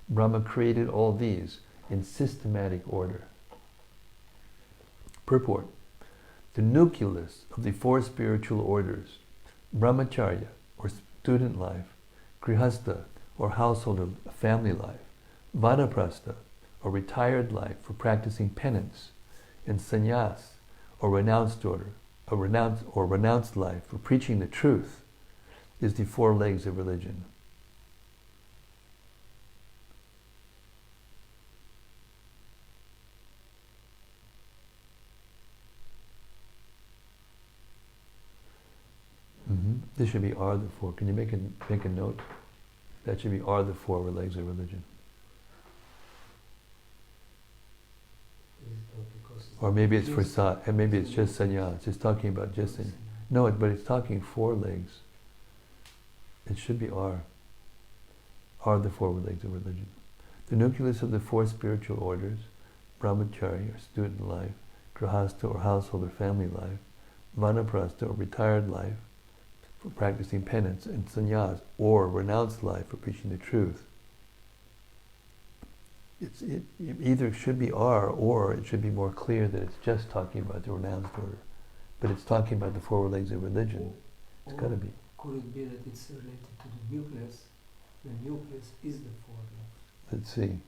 Brahma created all these in systematic order. Purport. The nucleus of the 4 spiritual orders, brahmacharya, or student life, grihastha, or household or family life, vanaprastha, or retired life for practicing penance, and sannyas, or renounced order, renounced life for preaching the truth, is the 4 legs of religion. This should be are the 4. Can you make a note? That should be are the 4 legs of religion. Or maybe it's for and maybe it's just sannyas. It's talking about just sannyas. No, but it's talking 4 legs. It should be are the 4 legs of religion. The nucleus of the 4 spiritual orders, brahmacharya or student life, grihastha or household or family life, vanaprastha or retired life for practicing penance, and sannyas or renounced life for preaching the truth. It either should be are, or it should be more clear that it's just talking about the renounced order. But it's talking about the 4 legs of religion. It's got to be. Could it be that it's related to the nucleus? The nucleus is the 4 legs. Let's see.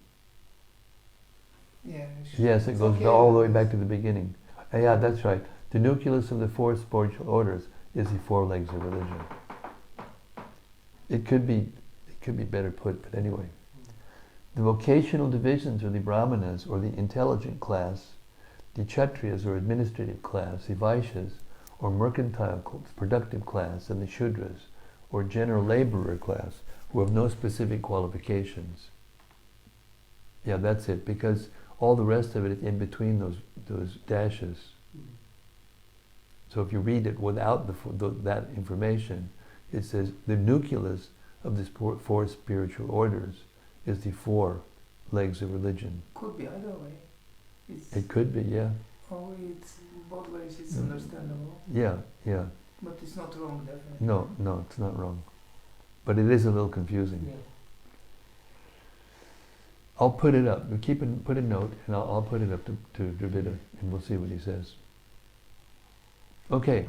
Yeah. Yes, it goes all the way back to the beginning. Yeah, that's right. The nucleus of the 4 spiritual orders is the 4 legs of religion. It could be better put, but anyway. The vocational divisions are the brahmanas, or the intelligent class, the kshatriyas, or administrative class, the vaishyas, or mercantile, productive class, and the shudras, or general laborer class, who have no specific qualifications. Yeah, that's it, because all the rest of it is in between those dashes. So if you read it without that information, it says the nucleus of the 4 spiritual orders is the 4 legs of religion. Could be either way. It could be, yeah. Oh, it's both ways. It's understandable. Yeah. But it's not wrong, definitely. No, it's not wrong. But it is a little confusing. Yeah. I'll put it up. Put a note, and I'll put it up to Dravida, and we'll see what he says. Okay.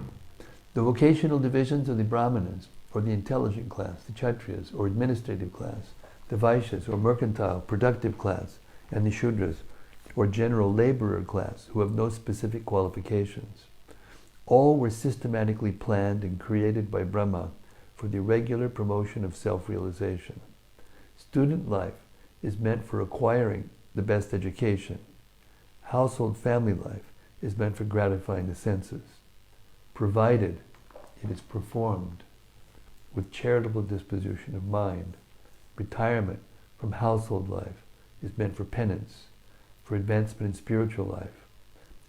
The vocational divisions of the brahmanas, or the intelligent class, the kshatriyas, or administrative class, the vaishyas, or mercantile, productive class, and the shudras, or general laborer class, who have no specific qualifications. All were systematically planned and created by Brahma for the regular promotion of self-realization. Student life is meant for acquiring the best education. Household family life is meant for gratifying the senses, provided it is performed with charitable disposition of mind. Retirement from household life is meant for penance, for advancement in spiritual life,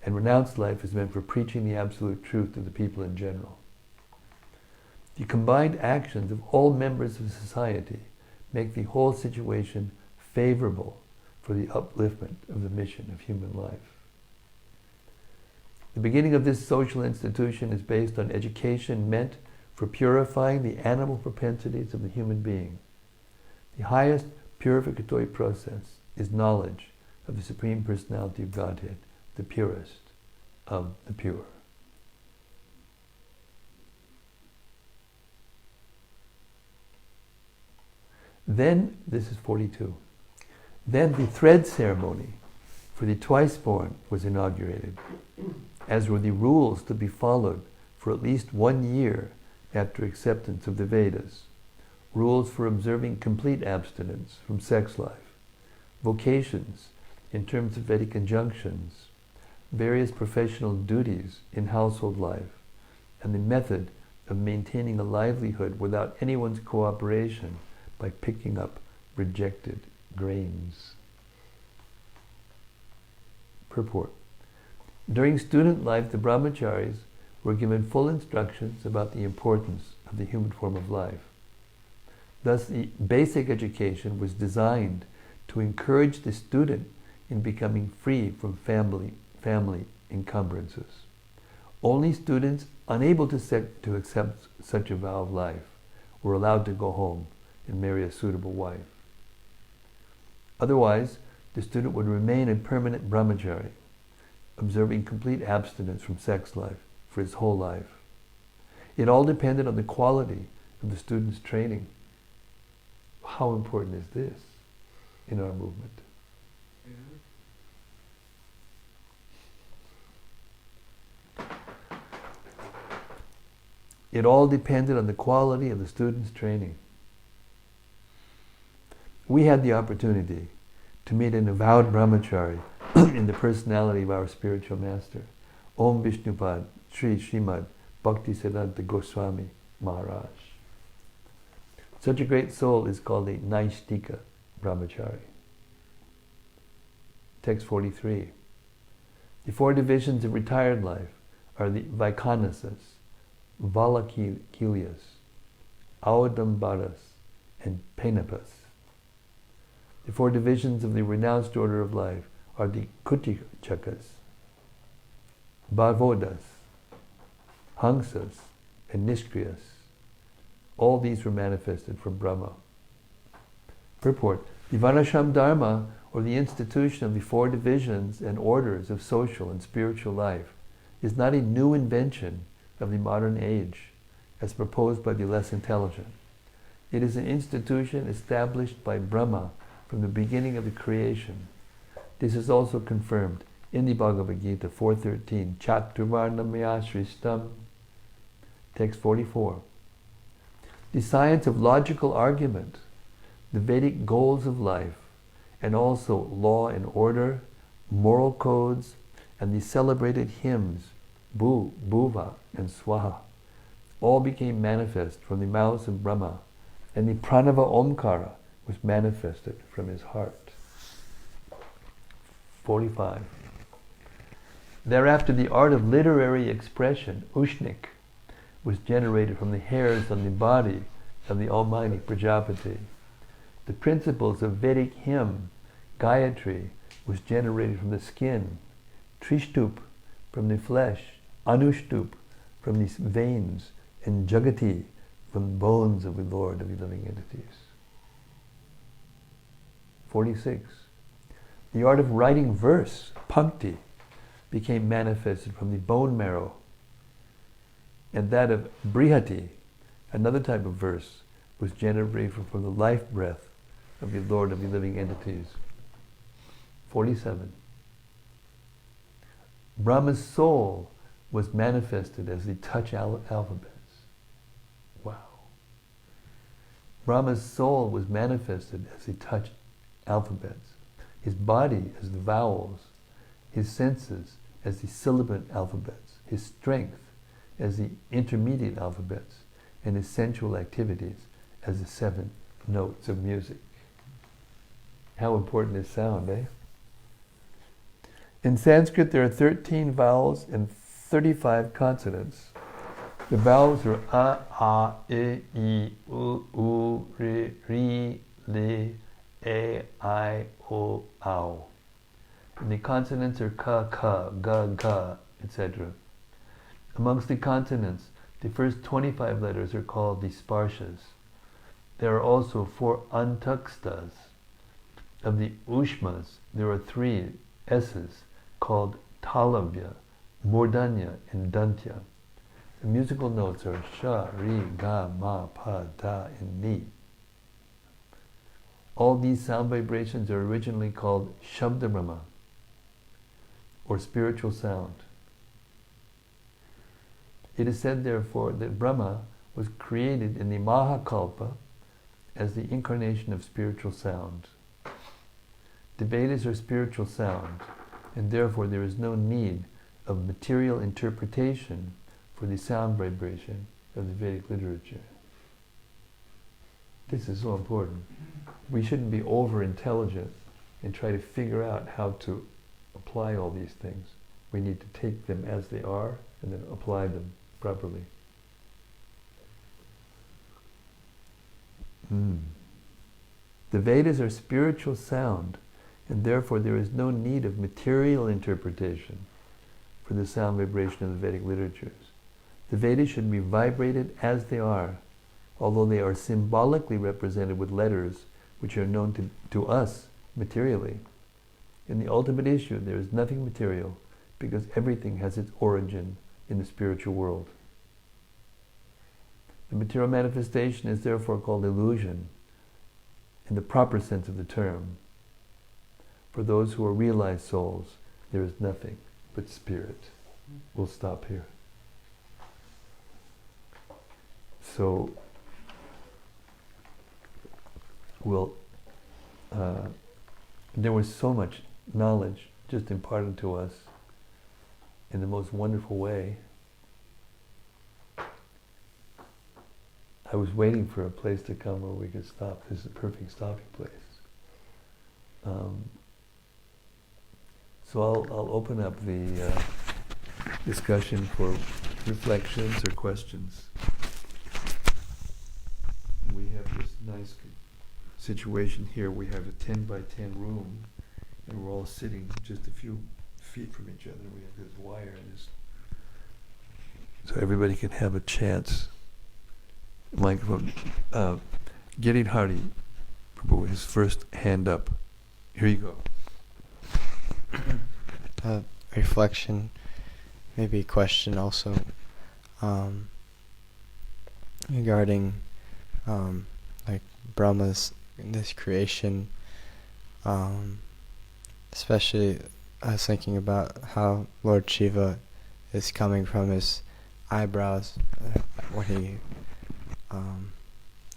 and renounced life is meant for preaching the absolute truth to the people in general. The combined actions of all members of society make the whole situation favorable for the upliftment of the mission of human life. The beginning of this social institution is based on education meant for purifying the animal propensities of the human being. The highest purificatory process is knowledge of the Supreme Personality of Godhead, the purest of the pure. Then, this is 42, then the thread ceremony for the twice-born was inaugurated, as were the rules to be followed for at least 1 year after acceptance of the Vedas, rules for observing complete abstinence from sex life, vocations in terms of Vedic injunctions, various professional duties in household life, and the method of maintaining a livelihood without anyone's cooperation by picking up rejected grains. Purport. During student life, the brahmacharis were given full instructions about the importance of the human form of life. Thus, the basic education was designed to encourage the student in becoming free from family encumbrances. Only students unable to accept such a vow of life were allowed to go home and marry a suitable wife. Otherwise, the student would remain a permanent brahmachari, observing complete abstinence from sex life for his whole life. It all depended on the quality of the student's training. How important is this in our movement? It all depended on the quality of the student's training. We had the opportunity to meet an avowed brahmachari in the personality of our spiritual master, Om Vishnupad Sri Srimad Bhaktisiddhanta Goswami Maharaj. Such a great soul is called a Naishtika brahmachari. Text 43. The four divisions of retired life are the Vaikanasas, Valakilyas, Audambaras, and Penapas. The four divisions of the renounced order of life are the Kutichakas, Bhavodas, Hangsas, and Nishkriyas. All these were manifested from Brahma. Purport. The Varnashram Dharma, or the institution of the four divisions and orders of social and spiritual life, is not a new invention of the modern age, as proposed by the less intelligent. It is an institution established by Brahma from the beginning of the creation. This is also confirmed in the Bhagavad Gita 4.13, Chaturvarnamaya Sristam, text 44. The science of logical argument, the Vedic goals of life, and also law and order, moral codes, and the celebrated hymns, Bhu, Bhuva, and Swaha, all became manifest from the mouths of Brahma, and the Pranava Omkara was manifested from his heart. 45. Thereafter, the art of literary expression, Ushnik, was generated from the hairs on the body of the Almighty Prajapati. The principles of Vedic hymn, Gayatri, was generated from the skin, Trishtup from the flesh, Anushtup from the veins, and Jagati from the bones of the Lord of the living entities. 46. The art of writing verse, Pankti, became manifested from the bone marrow, and that of Brihati, another type of verse, was generated from the life breath of the Lord of the living entities. 47. Brahma's soul was manifested as the touch alphabets. Wow. Brahma's soul was manifested as the touch alphabets. His body as the vowels, his senses as the sibilant alphabets, his strength as the intermediate alphabets, and his sensual activities as the 7 notes of music. How important is sound, eh? In Sanskrit, there are 13 vowels and 35 consonants. The vowels are a, I, u, ri, li, I, o, au. And the consonants are ka, ga, etc. Amongst the consonants, the first 25 letters are called the sparshas. There are also 4 antakstas. Of the ushmas, there are 3 s's called talavya, murdanya, and dantya. The musical notes are sha, ri, ga, ma, pa, da, and ni. All these sound vibrations are originally called Shabda Brahma, or spiritual sound. It is said, therefore, that Brahma was created in the Mahakalpa as the incarnation of spiritual sound. The Vedas are spiritual sound, and therefore there is no need of material interpretation for the sound vibration of the Vedic literature. This is so important. We shouldn't be over-intelligent and try to figure out how to apply all these things. We need to take them as they are and then apply them properly. The Vedas are spiritual sound, and therefore there is no need of material interpretation for the sound vibration of the Vedic literatures. The Vedas should be vibrated as they are, although they are symbolically represented with letters which are known to us materially. In the ultimate issue, there is nothing material, because everything has its origin in the spiritual world. The material manifestation is therefore called illusion, in the proper sense of the term. For those who are realized souls, there is nothing but spirit. We'll stop here. So, there was so much knowledge just imparted to us in the most wonderful way. I was waiting for a place to come where we could stop. This is a perfect stopping place. So I'll open up the discussion for reflections or questions. We have this nice situation here. We have a 10 by 10 room, and we're all sitting just a few feet from each other. We have this wire and this, so everybody can have a chance. Microphone. Giridhari Prabhu, his first hand up. Here you go. Reflection, maybe a question also regarding like Brahma's this creation. Especially, I was thinking about how Lord Shiva is coming from his eyebrows when he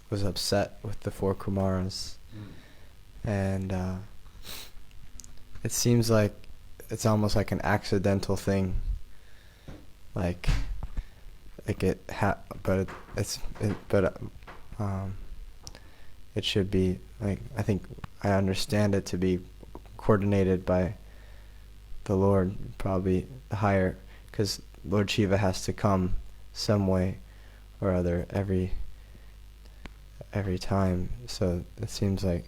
was upset with the 4 Kumaras. And it seems like it's almost like an accidental thing, but it should be, like, I think I understand it to be coordinated by the Lord, probably higher, because Lord Shiva has to come some way or other every time. So it seems like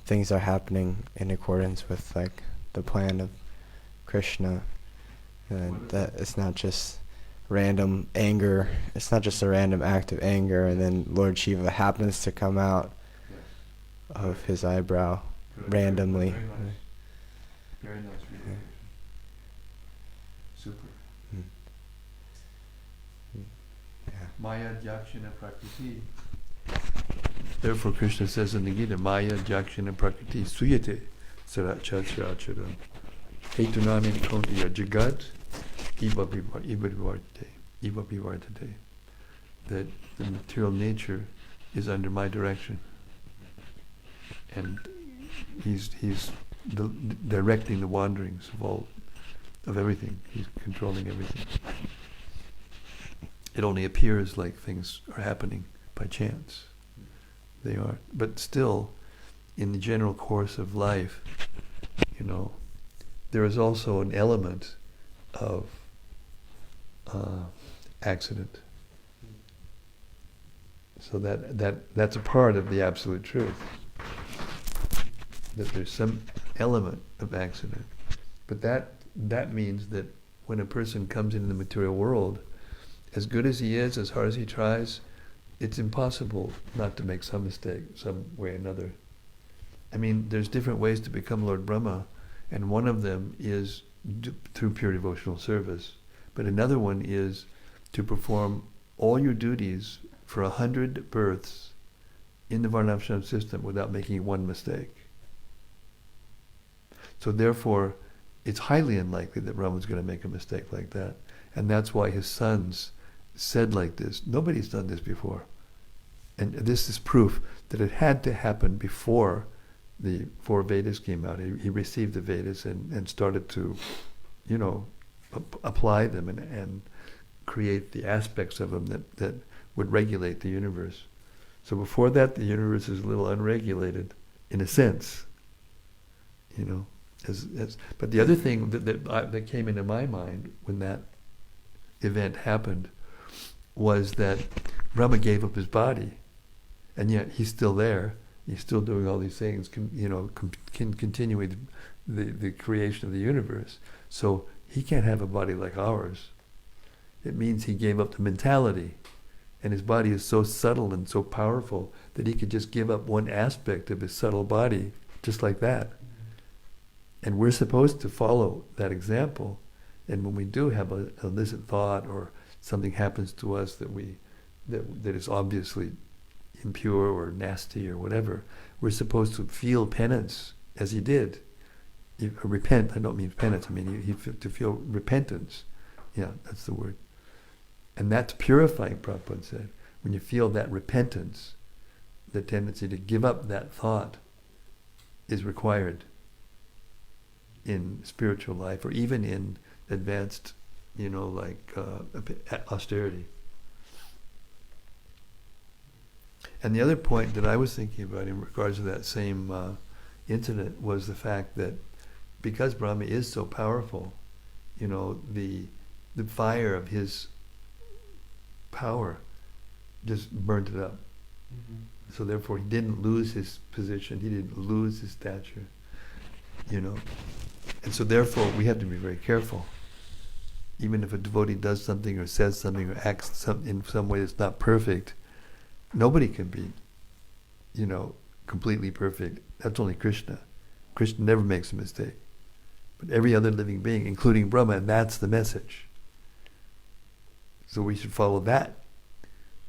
things are happening in accordance with like the plan of Krishna, and that it's not just random anger. It's not just a random act of anger, and then Lord Shiva happens to come out of his eyebrow randomly. Very nice realization. Super. Maya Jakshana Prakriti. Therefore Krishna says in the Gita, Maya Jakshana Prakriti Suyate Sarachacharacharam Hetunami Kontiya Jagat Iva Vivartate. That the material nature is under my direction. And he's directing the wanderings of everything. He's controlling everything. It only appears like things are happening by chance. They aren't. But still, in the general course of life, there is also an element of accident. So that's a part of the absolute truth. That there's some element of accident. But that means that when a person comes into the material world, as good as he is, as hard as he tries, it's impossible not to make some mistake, some way or another. I mean, there's different ways to become Lord Brahma, and one of them is through pure devotional service. But another one is to perform all your duties for 100 births in the Varnashram system without making one mistake. So therefore, it's highly unlikely that Brahma's going to make a mistake like that. And that's why his sons said like this. Nobody's done this before. And this is proof that it had to happen before the 4 Vedas came out, he received the Vedas and started to, apply them and create the aspects of them that would regulate the universe. So before that, the universe is a little unregulated, in a sense. But the other thing that came into my mind when that event happened was that Brahma gave up his body, and yet he's still there. He's still doing all these things, continuing the creation of the universe. So he can't have a body like ours. It means he gave up the mentality, and his body is so subtle and so powerful that he could just give up one aspect of his subtle body, just like that. And we're supposed to follow that example. And when we do have an illicit thought or something happens to us that is obviously impure or nasty or whatever, we're supposed to feel penance, as he did. Repent, I don't mean penance, I mean to feel repentance. Yeah, that's the word. And that's purifying, Prabhupada said. When you feel that repentance, the tendency to give up that thought is required in spiritual life, or even in advanced, austerity. And the other point that I was thinking about in regards to that same incident was the fact that because Brahma is so powerful, the fire of his power just burnt it up. Mm-hmm. So therefore he didn't lose his position, he didn't lose his stature, And so therefore we have to be very careful. Even if a devotee does something or says something or acts in some way that's not perfect, nobody can be, completely perfect. That's only Krishna. Krishna never makes a mistake. But every other living being, including Brahma, and that's the message. So we should follow that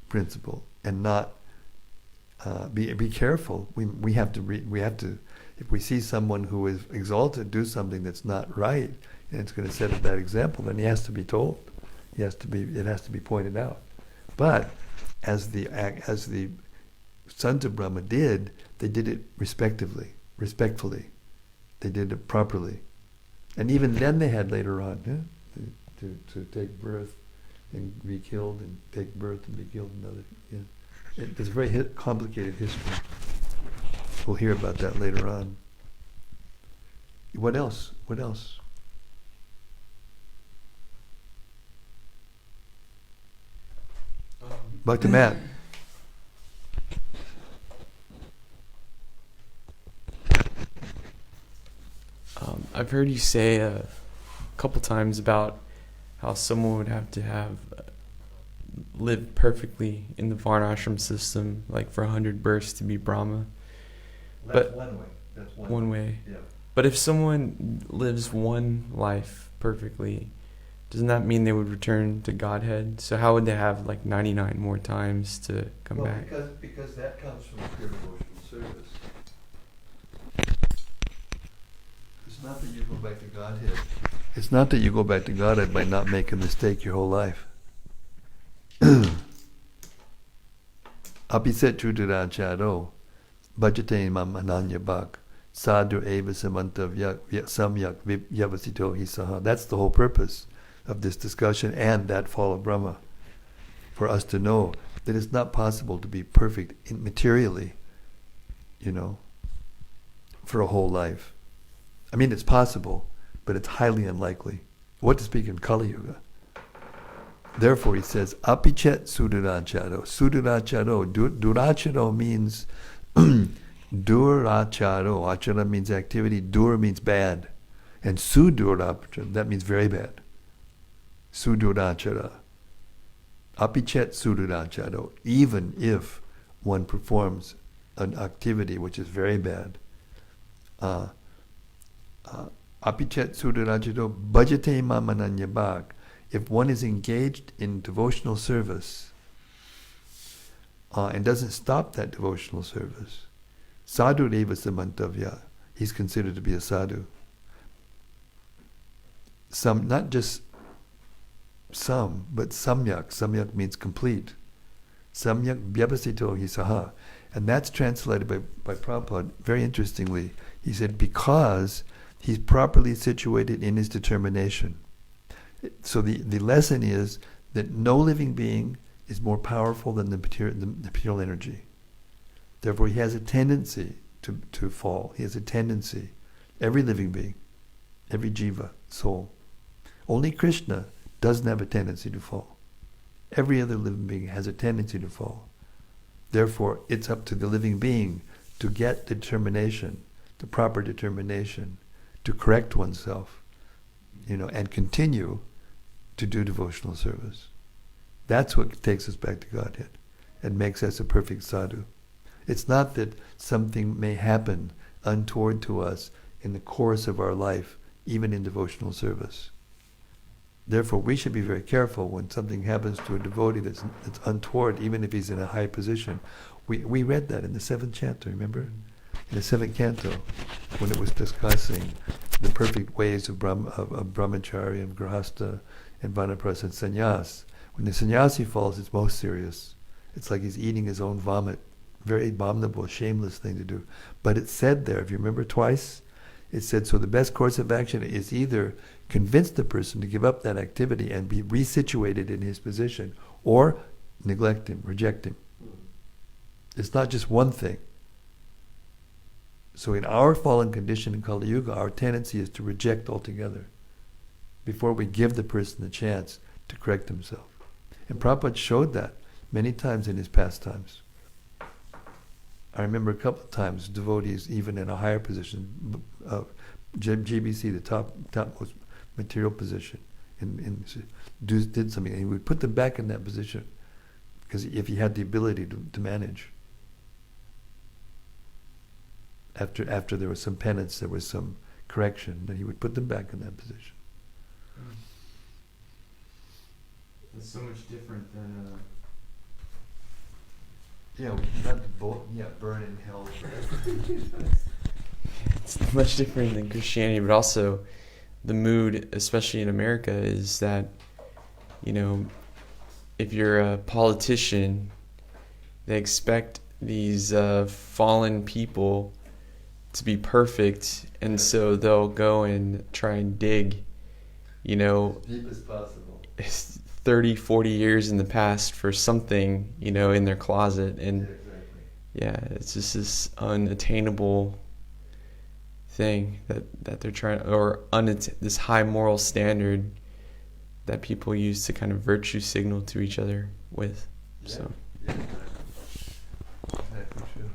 principle and not be careful. We have to. If we see someone who is exalted do something that's not right, and it's going to set a bad example, then he has to be told. It has to be pointed out. But as the sons of Brahma did, they did it respectfully. They did it properly. And even then they had later on to take birth and be killed, and take birth and be killed another. Yeah. It's a very complicated history. We'll hear about that later on. What else? Back to Matt. I've heard you say a couple times about how someone would have to live perfectly in the Varnashram system, like for 100 births to be Brahma. That's one way. That's one way. Yeah. But if someone lives one life perfectly, doesn't that mean they would return to Godhead? So how would they have 99 more times to come back? Because that comes from pure devotional service. It's not that you go back to Godhead. It's not that you go back to Godhead by not making a mistake your whole life. Apiset chuduracharo bhajate mam ananya bhak sadhu eva samantav samyak yavasito hisaha. That's the whole purpose of this discussion and that fall of Brahma. For us to know that it's not possible to be perfect materially, for a whole life. I mean, it's possible, but it's highly unlikely. What to speak in Kali Yuga? Therefore, he says, apichet suduracharo. Suduracharo, duracharo means duracharo. Achara means activity, dur means bad. And sudurachara, that means very bad. Sudurachara. Apichet suduracharo. Even if one performs an activity which is very bad. Apichet suduracharo bhajate mamananya bhak. If one is engaged in devotional service and doesn't stop that devotional service, sadhu deva samantavya, he's considered to be a sadhu. Not just some, but samyak. Samyak means complete. Samyak vyavasito hisaha. And that's translated by Prabhupada very interestingly. He said, because he's properly situated in his determination. So the lesson is that no living being is more powerful than the material energy. Therefore, he has a tendency to fall. He has a tendency. Every living being, every jiva, soul. Only Krishna doesn't have a tendency to fall. Every other living being has a tendency to fall. Therefore, it's up to the living being to get determination, the proper determination, to correct oneself, and continue to do devotional service. That's what takes us back to Godhead and makes us a perfect sadhu. It's not that something may happen untoward to us in the course of our life, even in devotional service. Therefore, we should be very careful when something happens to a devotee that's untoward, even if he's in a high position. We read that in the 7th canto, remember? In the 7th canto, when it was discussing the perfect ways of brahmachari and grahastha and vanaprastha and sannyas. When the sannyasi falls, it's most serious. It's like he's eating his own vomit. Very abominable, shameless thing to do. But it said there, if you remember twice, it said, so the best course of action is either convince the person to give up that activity and be resituated in his position, or neglect him, reject him. It's not just one thing. So in our fallen condition in Kali Yuga, our tendency is to reject altogether before we give the person the chance to correct himself. And Prabhupada showed that many times in his pastimes. I remember a couple of times devotees, even in a higher position, GBC, the topmost material position, did something, and he would put them back in that position, because if he had the ability to manage. After there was some penance, there was some correction, then he would put them back in that position. That's so much different than burn in hell. it's much different than Christianity, but also the mood, especially in America, is that, if you're a politician, they expect these fallen people to be perfect, and so they'll go and try and dig, Deep as possible. 30, 40 years in the past for something, in their closet. And it's just this unattainable thing that they're trying, or this high moral standard that people use to kind of virtue signal to each other with. Exactly true.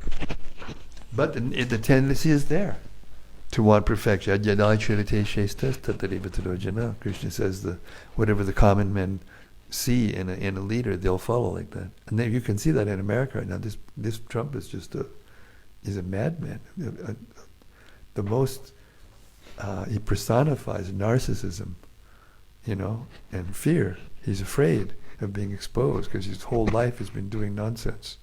But the tendency is there to want perfection. Krishna says whatever the common men see in a leader, they'll follow like that. And then you can see that in America right now. This Trump is he's a madman. The most he personifies narcissism, and fear. He's afraid of being exposed because his whole life has been doing nonsense.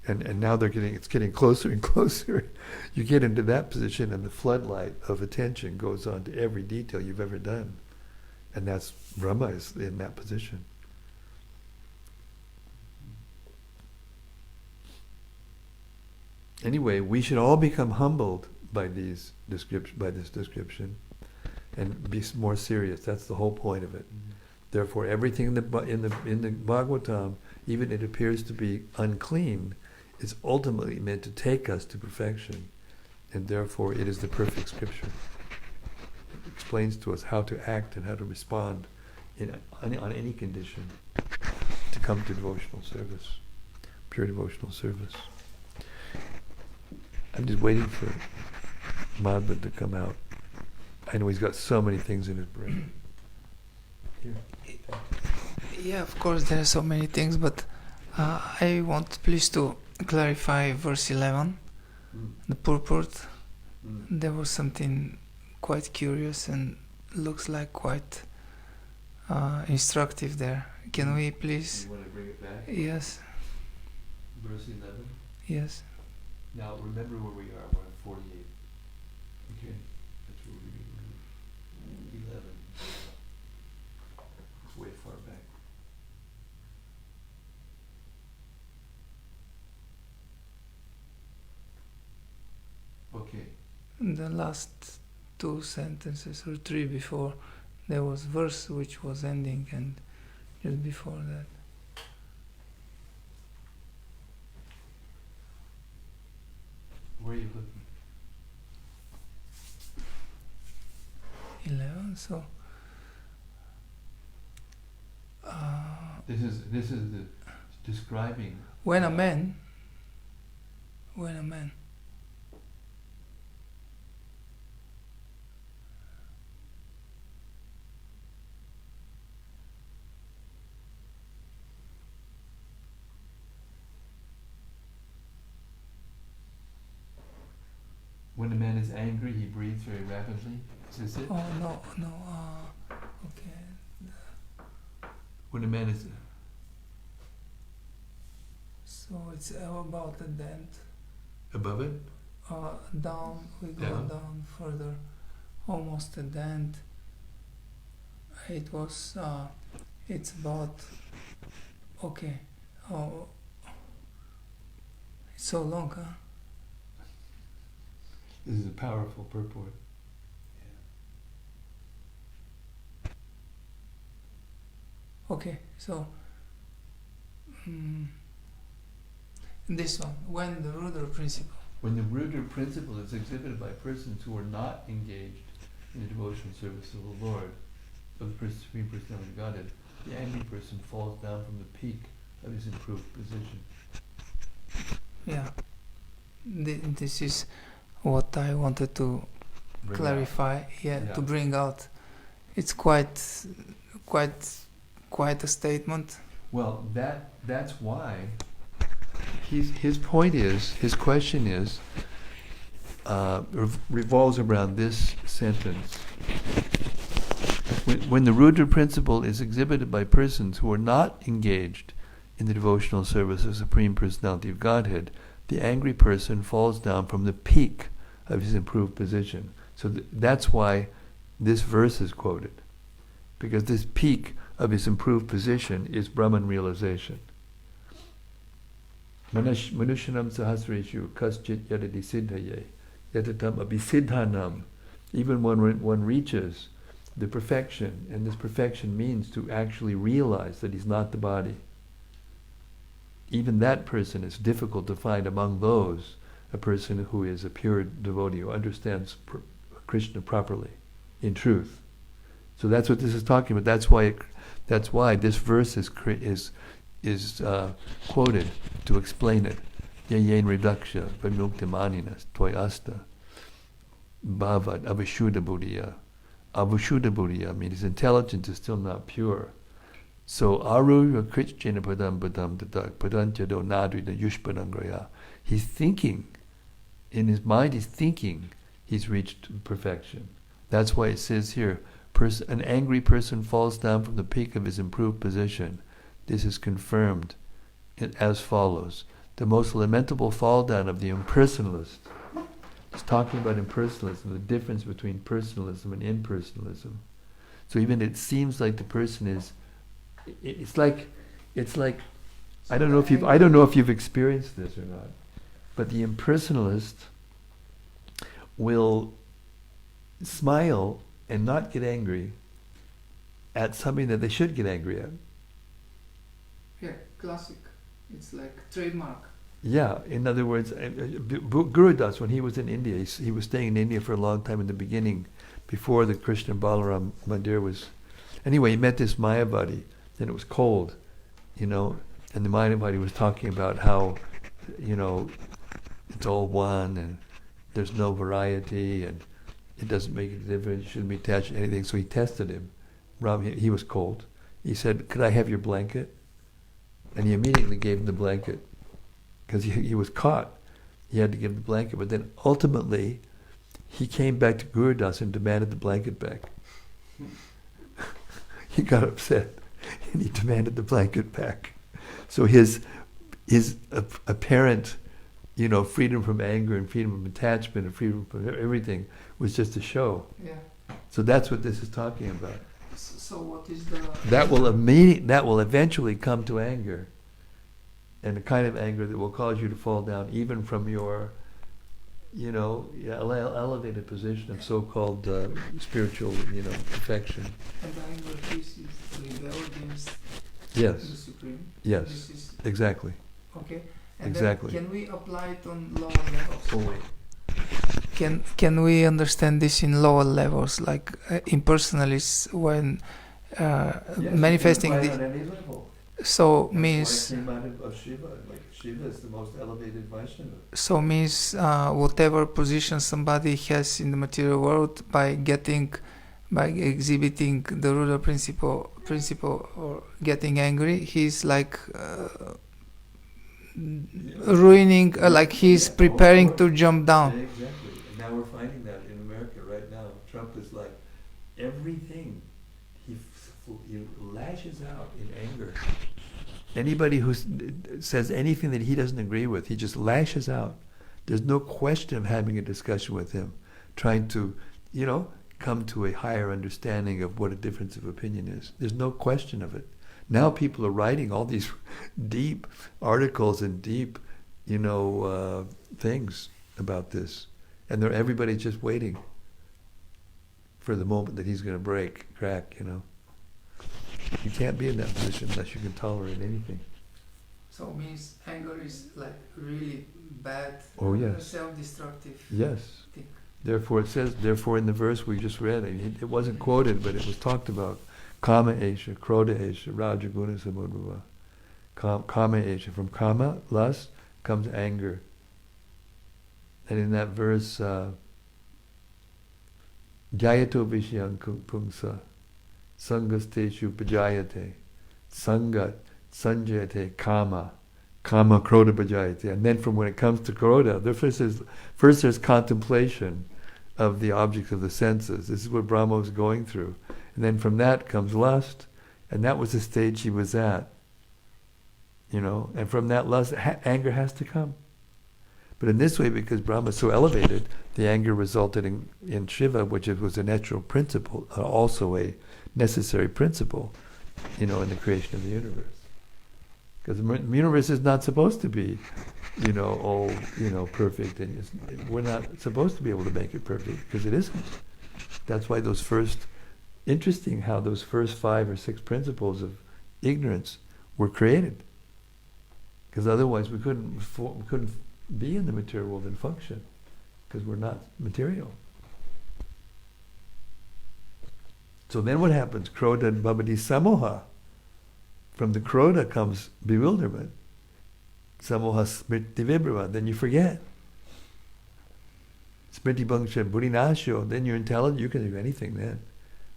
And now it's getting closer and closer. You get into that position and the floodlight of attention goes on to every detail you've ever done. And that's Brahma is in that position. Anyway, we should all become humbled by this description, and be more serious. That's the whole point of it. Mm-hmm. Therefore, everything in the Bhagavatam, even it appears to be unclean, is ultimately meant to take us to perfection, and therefore it is the perfect scripture. It explains to us how to act and how to respond on any condition to come to devotional service, pure devotional service. I'm just waiting for Madhva to come out. I know he's got so many things in his brain. Here. Yeah, of course there are so many things, but I want please to clarify verse 11, the purport. There was something quite curious and looks like quite instructive there. Can we please? You want to bring it back? Yes. Verse 11? Yes. Now remember where we are. We're at 48. Okay. That's where we're reading. 11. It's way far back. the last two sentences or three before, there was verse which was ending, and just before that. Where are you looking? 11. So This is the describing. when a man When a man is angry, he breathes very rapidly. Is this it? Oh no, okay. When a man is So it's about the dent. above it, Down, we go Down. down further, almost a dent. It was, it's about, okay, oh, it's so long, huh? this is a powerful purport. Okay, so, this one, when the Rudra principle. When the Rudra principle is exhibited by persons who are not engaged in the devotional service of the Lord, of the Supreme Personality of Godhead, the angry person falls down from the peak of his improved position. Yeah, this is what I wanted to Bring clarify. Yeah. To bring out. It's quite a statement. Well, that's why his point is, his question is, revolves around this sentence. When the Rudra principle is exhibited by persons who are not engaged in the devotional service of Supreme Personality of Godhead, the angry person falls down from the peak of his improved position. So that's why this verse is quoted, because this peak of his improved position is Brahman realization. Manushanam sahasreshu kaschit yadati siddhaye yatatam abhisiddhanam. Even when one reaches the perfection, and this perfection means to actually realize that he's not the body, even that person is difficult to find among those, a person who is a pure devotee, who understands Krishna properly, in truth. So that's what this is talking about. That's why this verse is quoted to explain it. Yayen reduksha vimuktimaninas toyasta bhavad avashuddha buddhiya. Avashuddha buddhiya means his intelligence is still not pure. So aruya krishchena padam padam tatak padanchado nadrina yushpadangraya. He's thinking, in his mind he's thinking he's reached perfection. That's why it says here, an angry person falls down from the peak of his improved position. This is confirmed as follows. The most lamentable fall down of the impersonalist. It's talking about impersonalism, the difference between personalism and impersonalism. So even it seems like the person is, it's like I don't know if you've experienced this or not, but the impersonalist will smile and not get angry at something that they should get angry at. Yeah, classic. It's like trademark. Yeah, in other words, Guru Das, when he was in India, he was staying in India for a long time in the beginning, before the Krishna Balaram Mandir was. Anyway, he met this Mayavadi, and it was cold, and the Mayavadi was talking about how, it's all one, and there's no variety, and it doesn't make any difference, you shouldn't be attached to anything. So he tested him. He was cold. He said, "Could I have your blanket?" And he immediately gave him the blanket, because he was caught. He had to give the blanket, but then ultimately he came back to Guru Das and demanded the blanket back. He got upset and he demanded the blanket back. So his apparent, freedom from anger and freedom from attachment and freedom from everything was just a show. Yeah. So that's what this is talking about. So what is the... That will eventually come to anger, and a kind of anger that will cause you to fall down even from your elevated position of so-called spiritual, perfection. And anger, this is rebel against Yes. the Supreme. Yes. This is Exactly. okay. And Exactly. then can we apply it on lower levels? Oh wait. Can we understand this in lower levels, like impersonalists when manifesting Yes, the? you can apply it on any level. So That's means. why it came out of Shiva. Like Shiva is the most elevated Vaishnava. So means whatever position somebody has in the material world, by exhibiting the ruler principle or getting angry, he's like ruining, like he's preparing to jump down. Exactly. And now we're finding that in America right now. Trump is like everything. He lashes out in anger. Anybody who says anything that he doesn't agree with, he just lashes out. There's no question of having a discussion with him, trying to, come to a higher understanding of what a difference of opinion is. There's no question of it. Now people are writing all these deep articles and deep, things about this. And everybody's just waiting for the moment that he's going to crack. You can't be in that position unless you can tolerate anything. So means anger is like really bad, Oh yes. Self-destructive. Yes. thing. Therefore it says, in the verse we just read, it wasn't quoted, but it was talked about. Kama esha, krodha esha, rajaguna samudbhava. Kama esha, from kama, lust, comes anger. And in that verse, jayato vishyan pungsa, sangasteshu pajayate, sangat sanjayate kama, kama krodha pajayate. And then from when it comes to krodha, first there's contemplation of the objects of the senses. This is what Brahma was going through. And then from that comes lust, and that was the stage he was at. And from that lust, anger has to come. But in this way, because Brahma is so elevated, the anger resulted in Shiva, which was a natural principle, also a necessary principle, in the creation of the universe. Because the universe is not supposed to be, all, perfect, and we're not supposed to be able to make it perfect, because it isn't. That's why interesting how those first 5 or 6 principles of ignorance were created. Because otherwise we couldn't be in the material world and function, because we're not material. So then what happens? Krodha and bhavati samoha. From the krodha comes bewilderment. Samoha smriti vibhrava. Then you forget. Smriti bhangsha buddhinasho. Then you're intelligent. You can do anything then.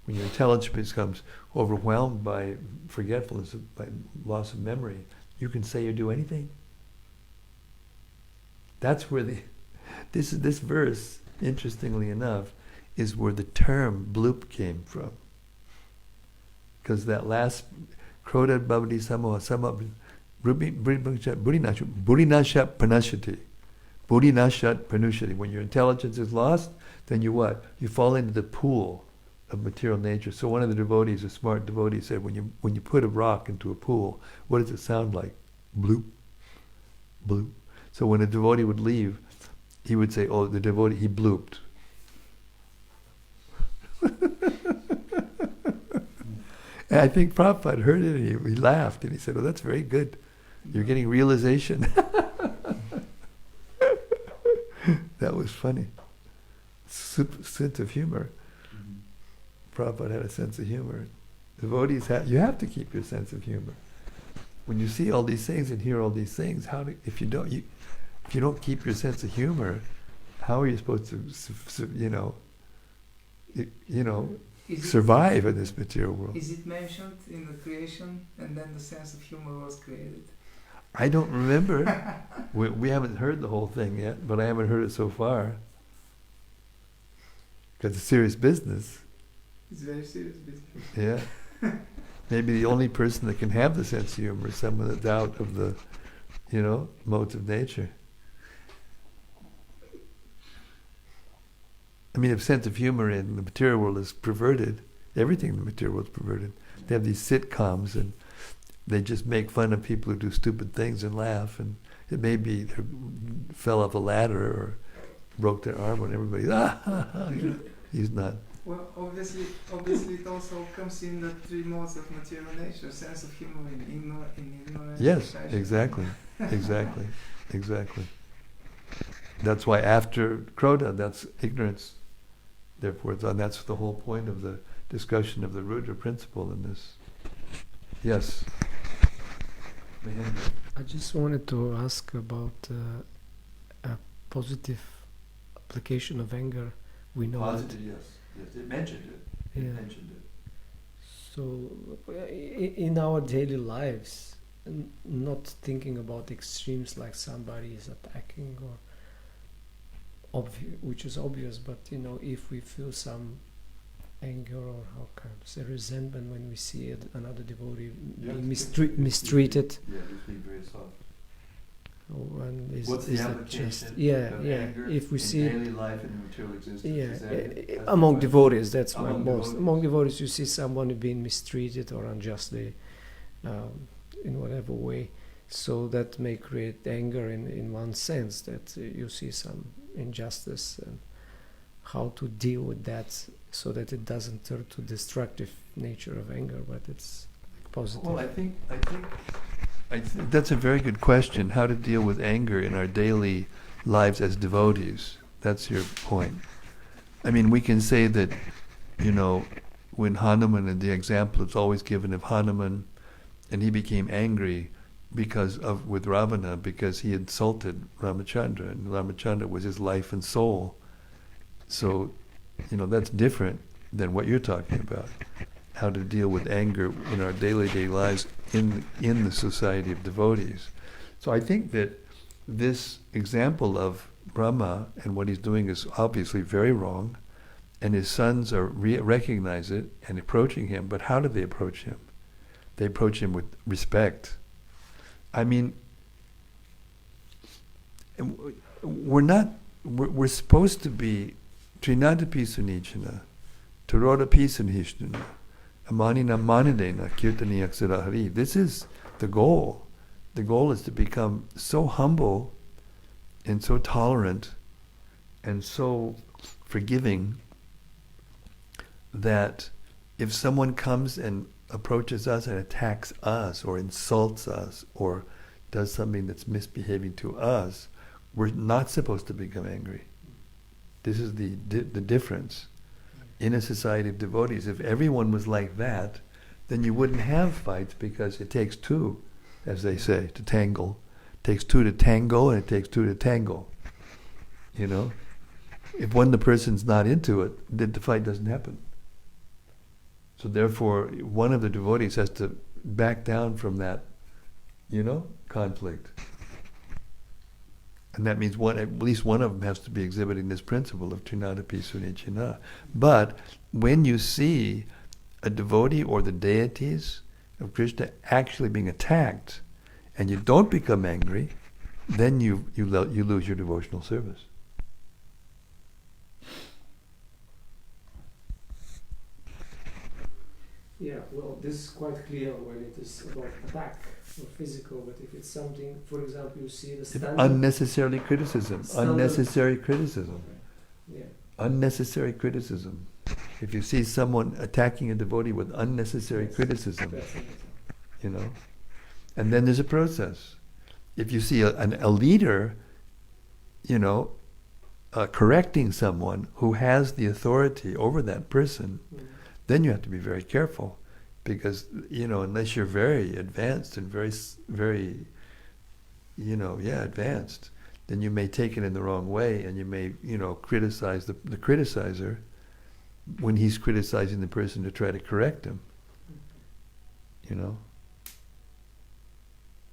When your intelligence becomes overwhelmed by forgetfulness, by loss of memory, you can say or do anything. That's where this verse, interestingly enough, is where the term bloop came from. Because that last krodha bhavati samoha buddhinashat panashati. Buddhinashat panushati. When your intelligence is lost, then you what? You fall into the pool of material nature. So one of the devotees, a smart devotee, said, when you put a rock into a pool, what does it sound like? Bloop, bloop. So when a devotee would leave, he would say, "Oh, the devotee, he blooped." And I think Prabhupada heard it, and he laughed, and he said, "Oh, that's very good. You're getting realization." That was funny. Sense of humor. Prabhupada had a sense of humor. Devotees you have to keep your sense of humor. When you see all these things and hear all these things, if you don't keep your sense of humor, how are you supposed to survive in this material world? Is it mentioned in the creation, and then the sense of humor was created? I don't remember. We haven't heard the whole thing yet, but I haven't heard it so far. Because it's serious business. It's very serious business. Yeah. Maybe the only person that can have the sense of humor is someone that's out of the, modes of nature. I mean, if sense of humor in the material world is perverted, everything in the material world is perverted. They have these sitcoms and they just make fun of people who do stupid things and laugh, and it may be they fell off a ladder or, broke their arm and everybody, you know, he's not. Well, obviously, it also comes in the three modes of material nature: sense of humor, in ignorance. Yes, passion. exactly. That's why after Krodha, that's ignorance. Therefore, that's the whole point of the discussion of the Rudra principle in this. Yes. Mahendra. I just wanted to ask about a positive application of anger. We know Positive, yes. It mentioned it. Yeah. Mentioned it. So, in our daily lives, not thinking about extremes like somebody is attacking or which is obvious, but you know, if we feel some anger or how can I say resentment when we see another devotee being mistreated. Yeah, you speak very soft. And What's the that application just of anger if we in see daily life and material existence? Yeah, among devotees, that's my Among most. devotees. Among devotees, you see someone being mistreated or unjustly, in whatever way. So that may create anger in one sense, that you see some injustice and how to deal with that so that it doesn't turn to destructive nature of anger, but it's positive. Well, I think that's a very good question, how to deal with anger in our daily lives as devotees. That's your point. I mean, we can say that, you know, when Hanuman, and the example is always given of Hanuman, and he became angry with Ravana because he insulted Ramachandra, and Ramachandra was his life and soul. So, you know, that's different than what you're talking about. How to deal with anger in our daily lives in the society of devotees. So I think that this example of Brahma and what he's doing is obviously very wrong, and his sons are recognize it and approaching him. But how do they approach him? They approach him with respect. I mean, we're supposed to be Trinadapi Sunichana, Tarodapi Sunhishnana, Amanina Manadena, Kirtani Aksarahari. This is the goal. The goal is to become so humble and so tolerant and so forgiving that if someone comes and approaches us and attacks us or insults us or does something that's misbehaving to us, we're not supposed to become angry. This is the difference. In a society of devotees, if everyone was like that, then you wouldn't have fights, because it takes two, as they say, to tangle. It takes two to tango, and it takes two to tangle. You know? If the person's not into it, then the fight doesn't happen. So therefore, one of the devotees has to back down from that, conflict. And that means at least one of them has to be exhibiting this principle of Trinadapi Sunichana. But when you see a devotee or the deities of Krishna actually being attacked, and you don't become angry, then you lose your devotional service. Yeah, well, this is quite clear when it is about attack or physical, but if it's something, for example, you see the standard... Unnecessary criticism. Unnecessary criticism. Yeah. Unnecessary criticism. If you see someone attacking a devotee with unnecessary criticism, and then there's a process. If you see a leader, correcting someone who has the authority over that person, then you have to be very careful, because unless you're very advanced and very advanced, then you may take it in the wrong way, and you may criticize the criticizer when he's criticizing the person to try to correct him.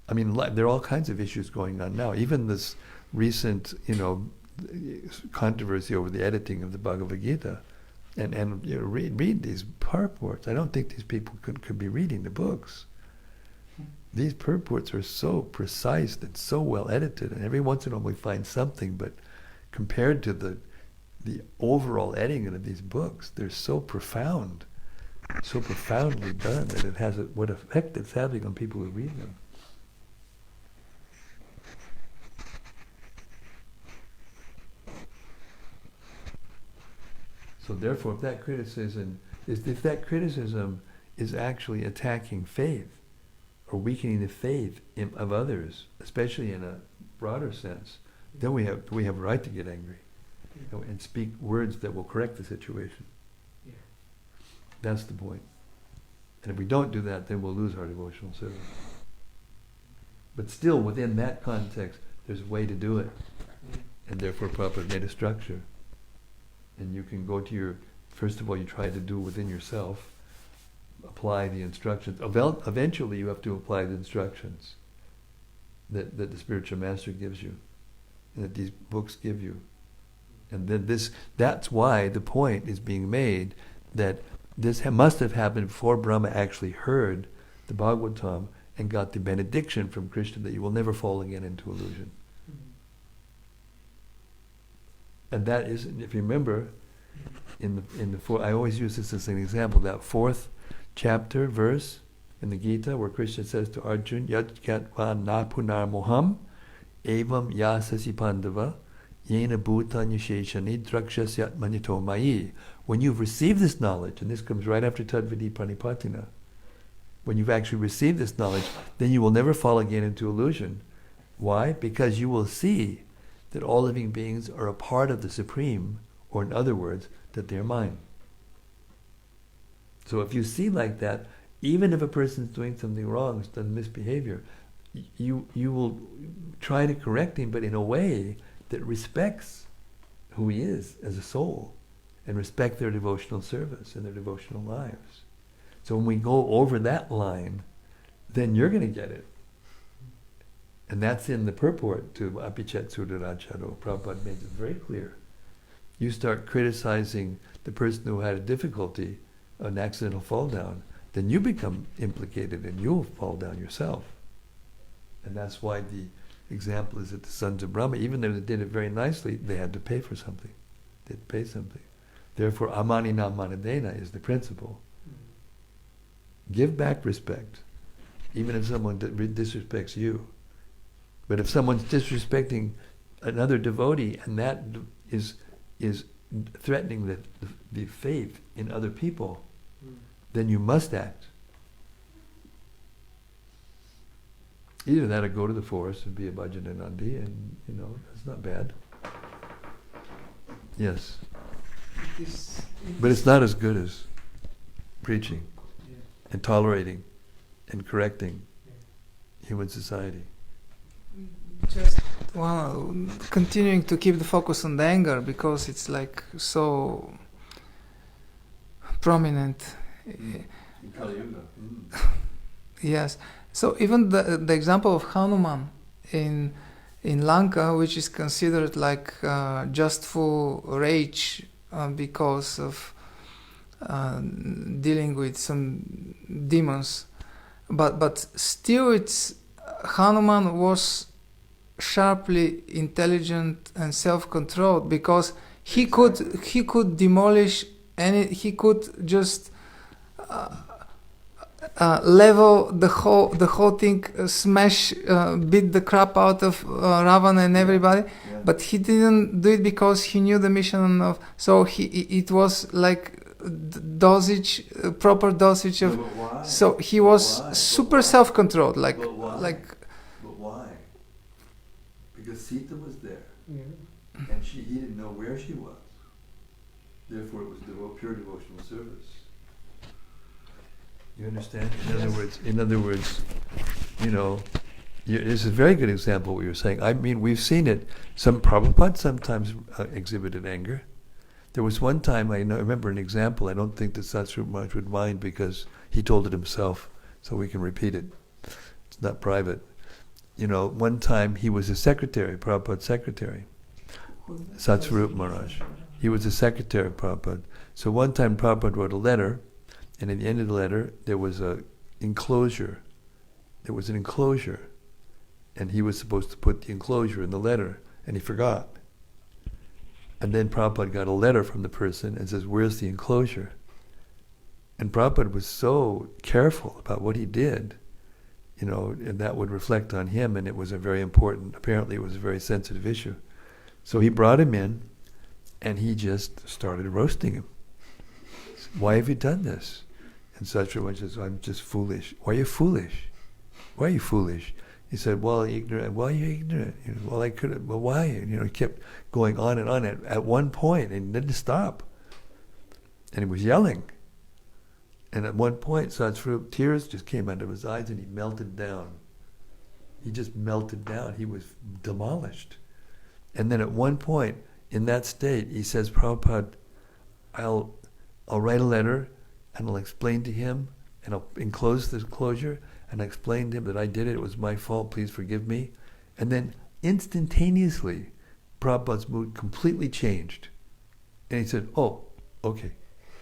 I mean, there are all kinds of issues going on now. Even this recent controversy over the editing of the Bhagavad Gita. And read these purports. I don't think these people could be reading the books. These purports are so precise and so well edited, and every once in a while we find something, but compared to the overall editing of these books, they're so profound, so profoundly done, that it has what effect it's having on people who read them. So therefore, if that criticism is actually attacking faith or weakening the faith of others, especially in a broader sense, then we have a right to get angry, and speak words that will correct the situation. Yeah. That's the point. And if we don't do that, then we'll lose our devotional service. But still, within that context, there's a way to do it. And therefore, Prabhupada made a structure. And you can go to first of all, you try to do within yourself, apply the instructions. Eventually, you have to apply the instructions that the spiritual master gives you, and that these books give you. And then that's why the point is being made that this must have happened before Brahma actually heard the Bhagavatam and got the benediction from Krishna that you will never fall again into illusion. And that is, if you remember, in the I always use this as an example, that 4th chapter verse in the Gita where Krishna says to Arjuna, Yat Gyatva na punar moham evam yasasi pandava yena bhutanyasheshani drakshasyat manito mayi. When you've received this knowledge, and this comes right after Tadvidi Pranipatina, when you've actually received this knowledge, then you will never fall again into illusion. Why? Because you will see that all living beings are a part of the Supreme, or in other words, that they're mine. So if you see like that, even if a person's doing something wrong, has done misbehavior, you will try to correct him, but in a way that respects who he is as a soul, and respect their devotional service and their devotional lives. So when we go over that line, then you're going to get it. And that's in the purport to Apichet Sudaracharo. Prabhupada made it very clear. You start criticizing the person who had a difficulty, an accidental fall down, then you become implicated and you'll fall down yourself. And that's why the example is that the sons of Brahma, even though they did it very nicely, they had to pay for something. They had to pay something. Therefore, amanina manadena is the principle. Give back respect, even if someone disrespects you. But if someone's disrespecting another devotee, and that is threatening the faith in other people, then you must act. Either that or go to the forest and be a Bhajananandi, and that's not bad. Yes. But it's not as good as preaching and tolerating and correcting human society. Just continuing to keep the focus on the anger, because it's like so prominent. In Kali Yuga. Yes. So even the example of Hanuman in Lanka, which is considered like just full rage because of dealing with some demons, but still it's Hanuman was sharply intelligent and self-controlled, because he could demolish he could just level the whole thing, smash, beat the crap out of Ravana and everybody. Yeah. But he didn't do it because he knew the mission of. So it was like proper dosage of. Why? So he was super self-controlled, like. But why? Because Sita was there, and he didn't know where she was. Therefore, it was pure devotional service. You understand? In other words, this is a very good example of what you're saying. I mean, we've seen it. Prabhupada sometimes exhibited anger. There was one time, I remember an example, I don't think that Satsrup Maharaj would mind because he told it himself, so we can repeat it. It's not private. One time he was a secretary, Prabhupada's secretary. Satsrup Maharaj. He was a secretary of Prabhupada. So one time Prabhupada wrote a letter, and at the end of the letter, there was an enclosure. And he was supposed to put the enclosure in the letter, and he forgot. And then Prabhupada got a letter from the person and says, "Where's the enclosure?" And Prabhupada was so careful about what he did, and that would reflect on him, and it was apparently it was a very sensitive issue. So he brought him in, and he just started roasting him. Why have you done this? And Satsvrama says, I'm just foolish. Why are you foolish? Why are you foolish? He said, well, ignorant. Why are you ignorant? Well, I could have, well, why? He kept going on and on at one point and didn't stop. And he was yelling. And at one point, Satsvrama, tears just came out of his eyes and he melted down. He just melted down. He was demolished. And then at one point, in that state, he says, Prabhupada, I'll write a letter and I'll explain to him and I'll enclose the closure and I explain to him that I did it, it was my fault, please forgive me. And then instantaneously, Prabhupada's mood completely changed. And he said, oh, okay.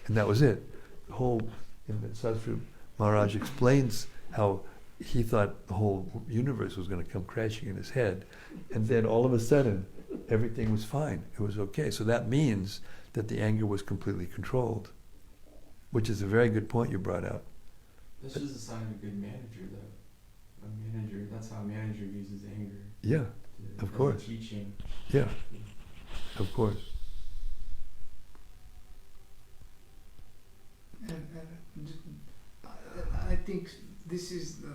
And that was it. The whole, Satsvrama Maharaj explains how he thought the whole universe was going to come crashing in his head. And then all of a sudden, everything was fine. It was okay. So that means that the anger was completely controlled, which is a very good point you brought out. This is a sign of a good manager, though. A manager, that's how a manager uses anger. Yeah, of course. Teaching. Yeah, of course. And I think this is the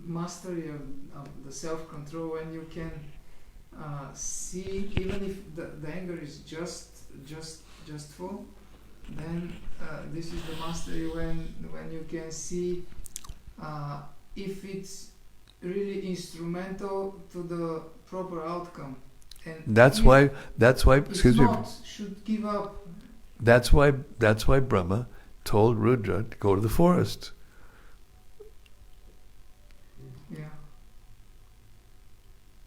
mastery of the self-control when you can see, even if the anger is justful, then this is the mastery when you can see if it's really instrumental to the proper outcome. And That's why. Excuse me. Should give up. That's why Brahma told Rudra to go to the forest. Yeah.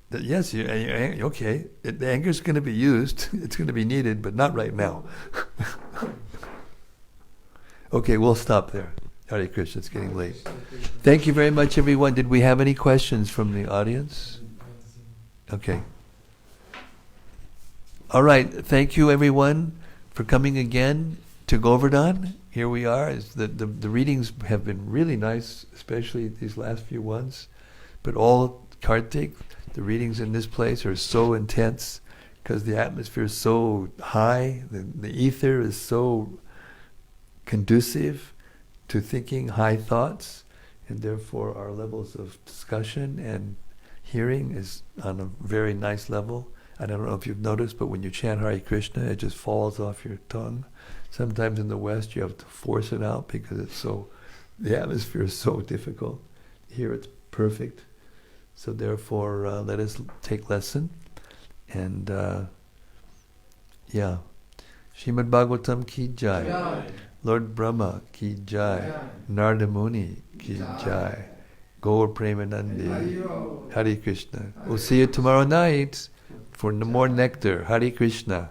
That yes, okay. The anger is going to be used. It's going to be needed, but not right now. Okay, we'll stop there. Hare Krishna, it's getting late. Thank you very much, everyone. Did we have any questions from the audience? Okay. All right. Thank you, everyone, for coming again to Govardhan. Here we are. The readings have been really nice, especially these last few ones. But all Kartik, the readings in this place are so intense because the atmosphere is so high. The ether is so conducive to thinking high thoughts, and therefore our levels of discussion and hearing is on a very nice level. I don't know if you've noticed, but when you chant Hare Krishna, it just falls off your tongue. Sometimes in the West you have to force it out because the atmosphere is so difficult. Here it's perfect. So therefore let us take lesson. And Srimad-Bhagavatam ki jai. Jai. Lord Brahma ki jai. Narada Muni ki jai. Gaur Premanandi. Hare Krishna. We'll see you tomorrow night for more nectar. Hare Krishna.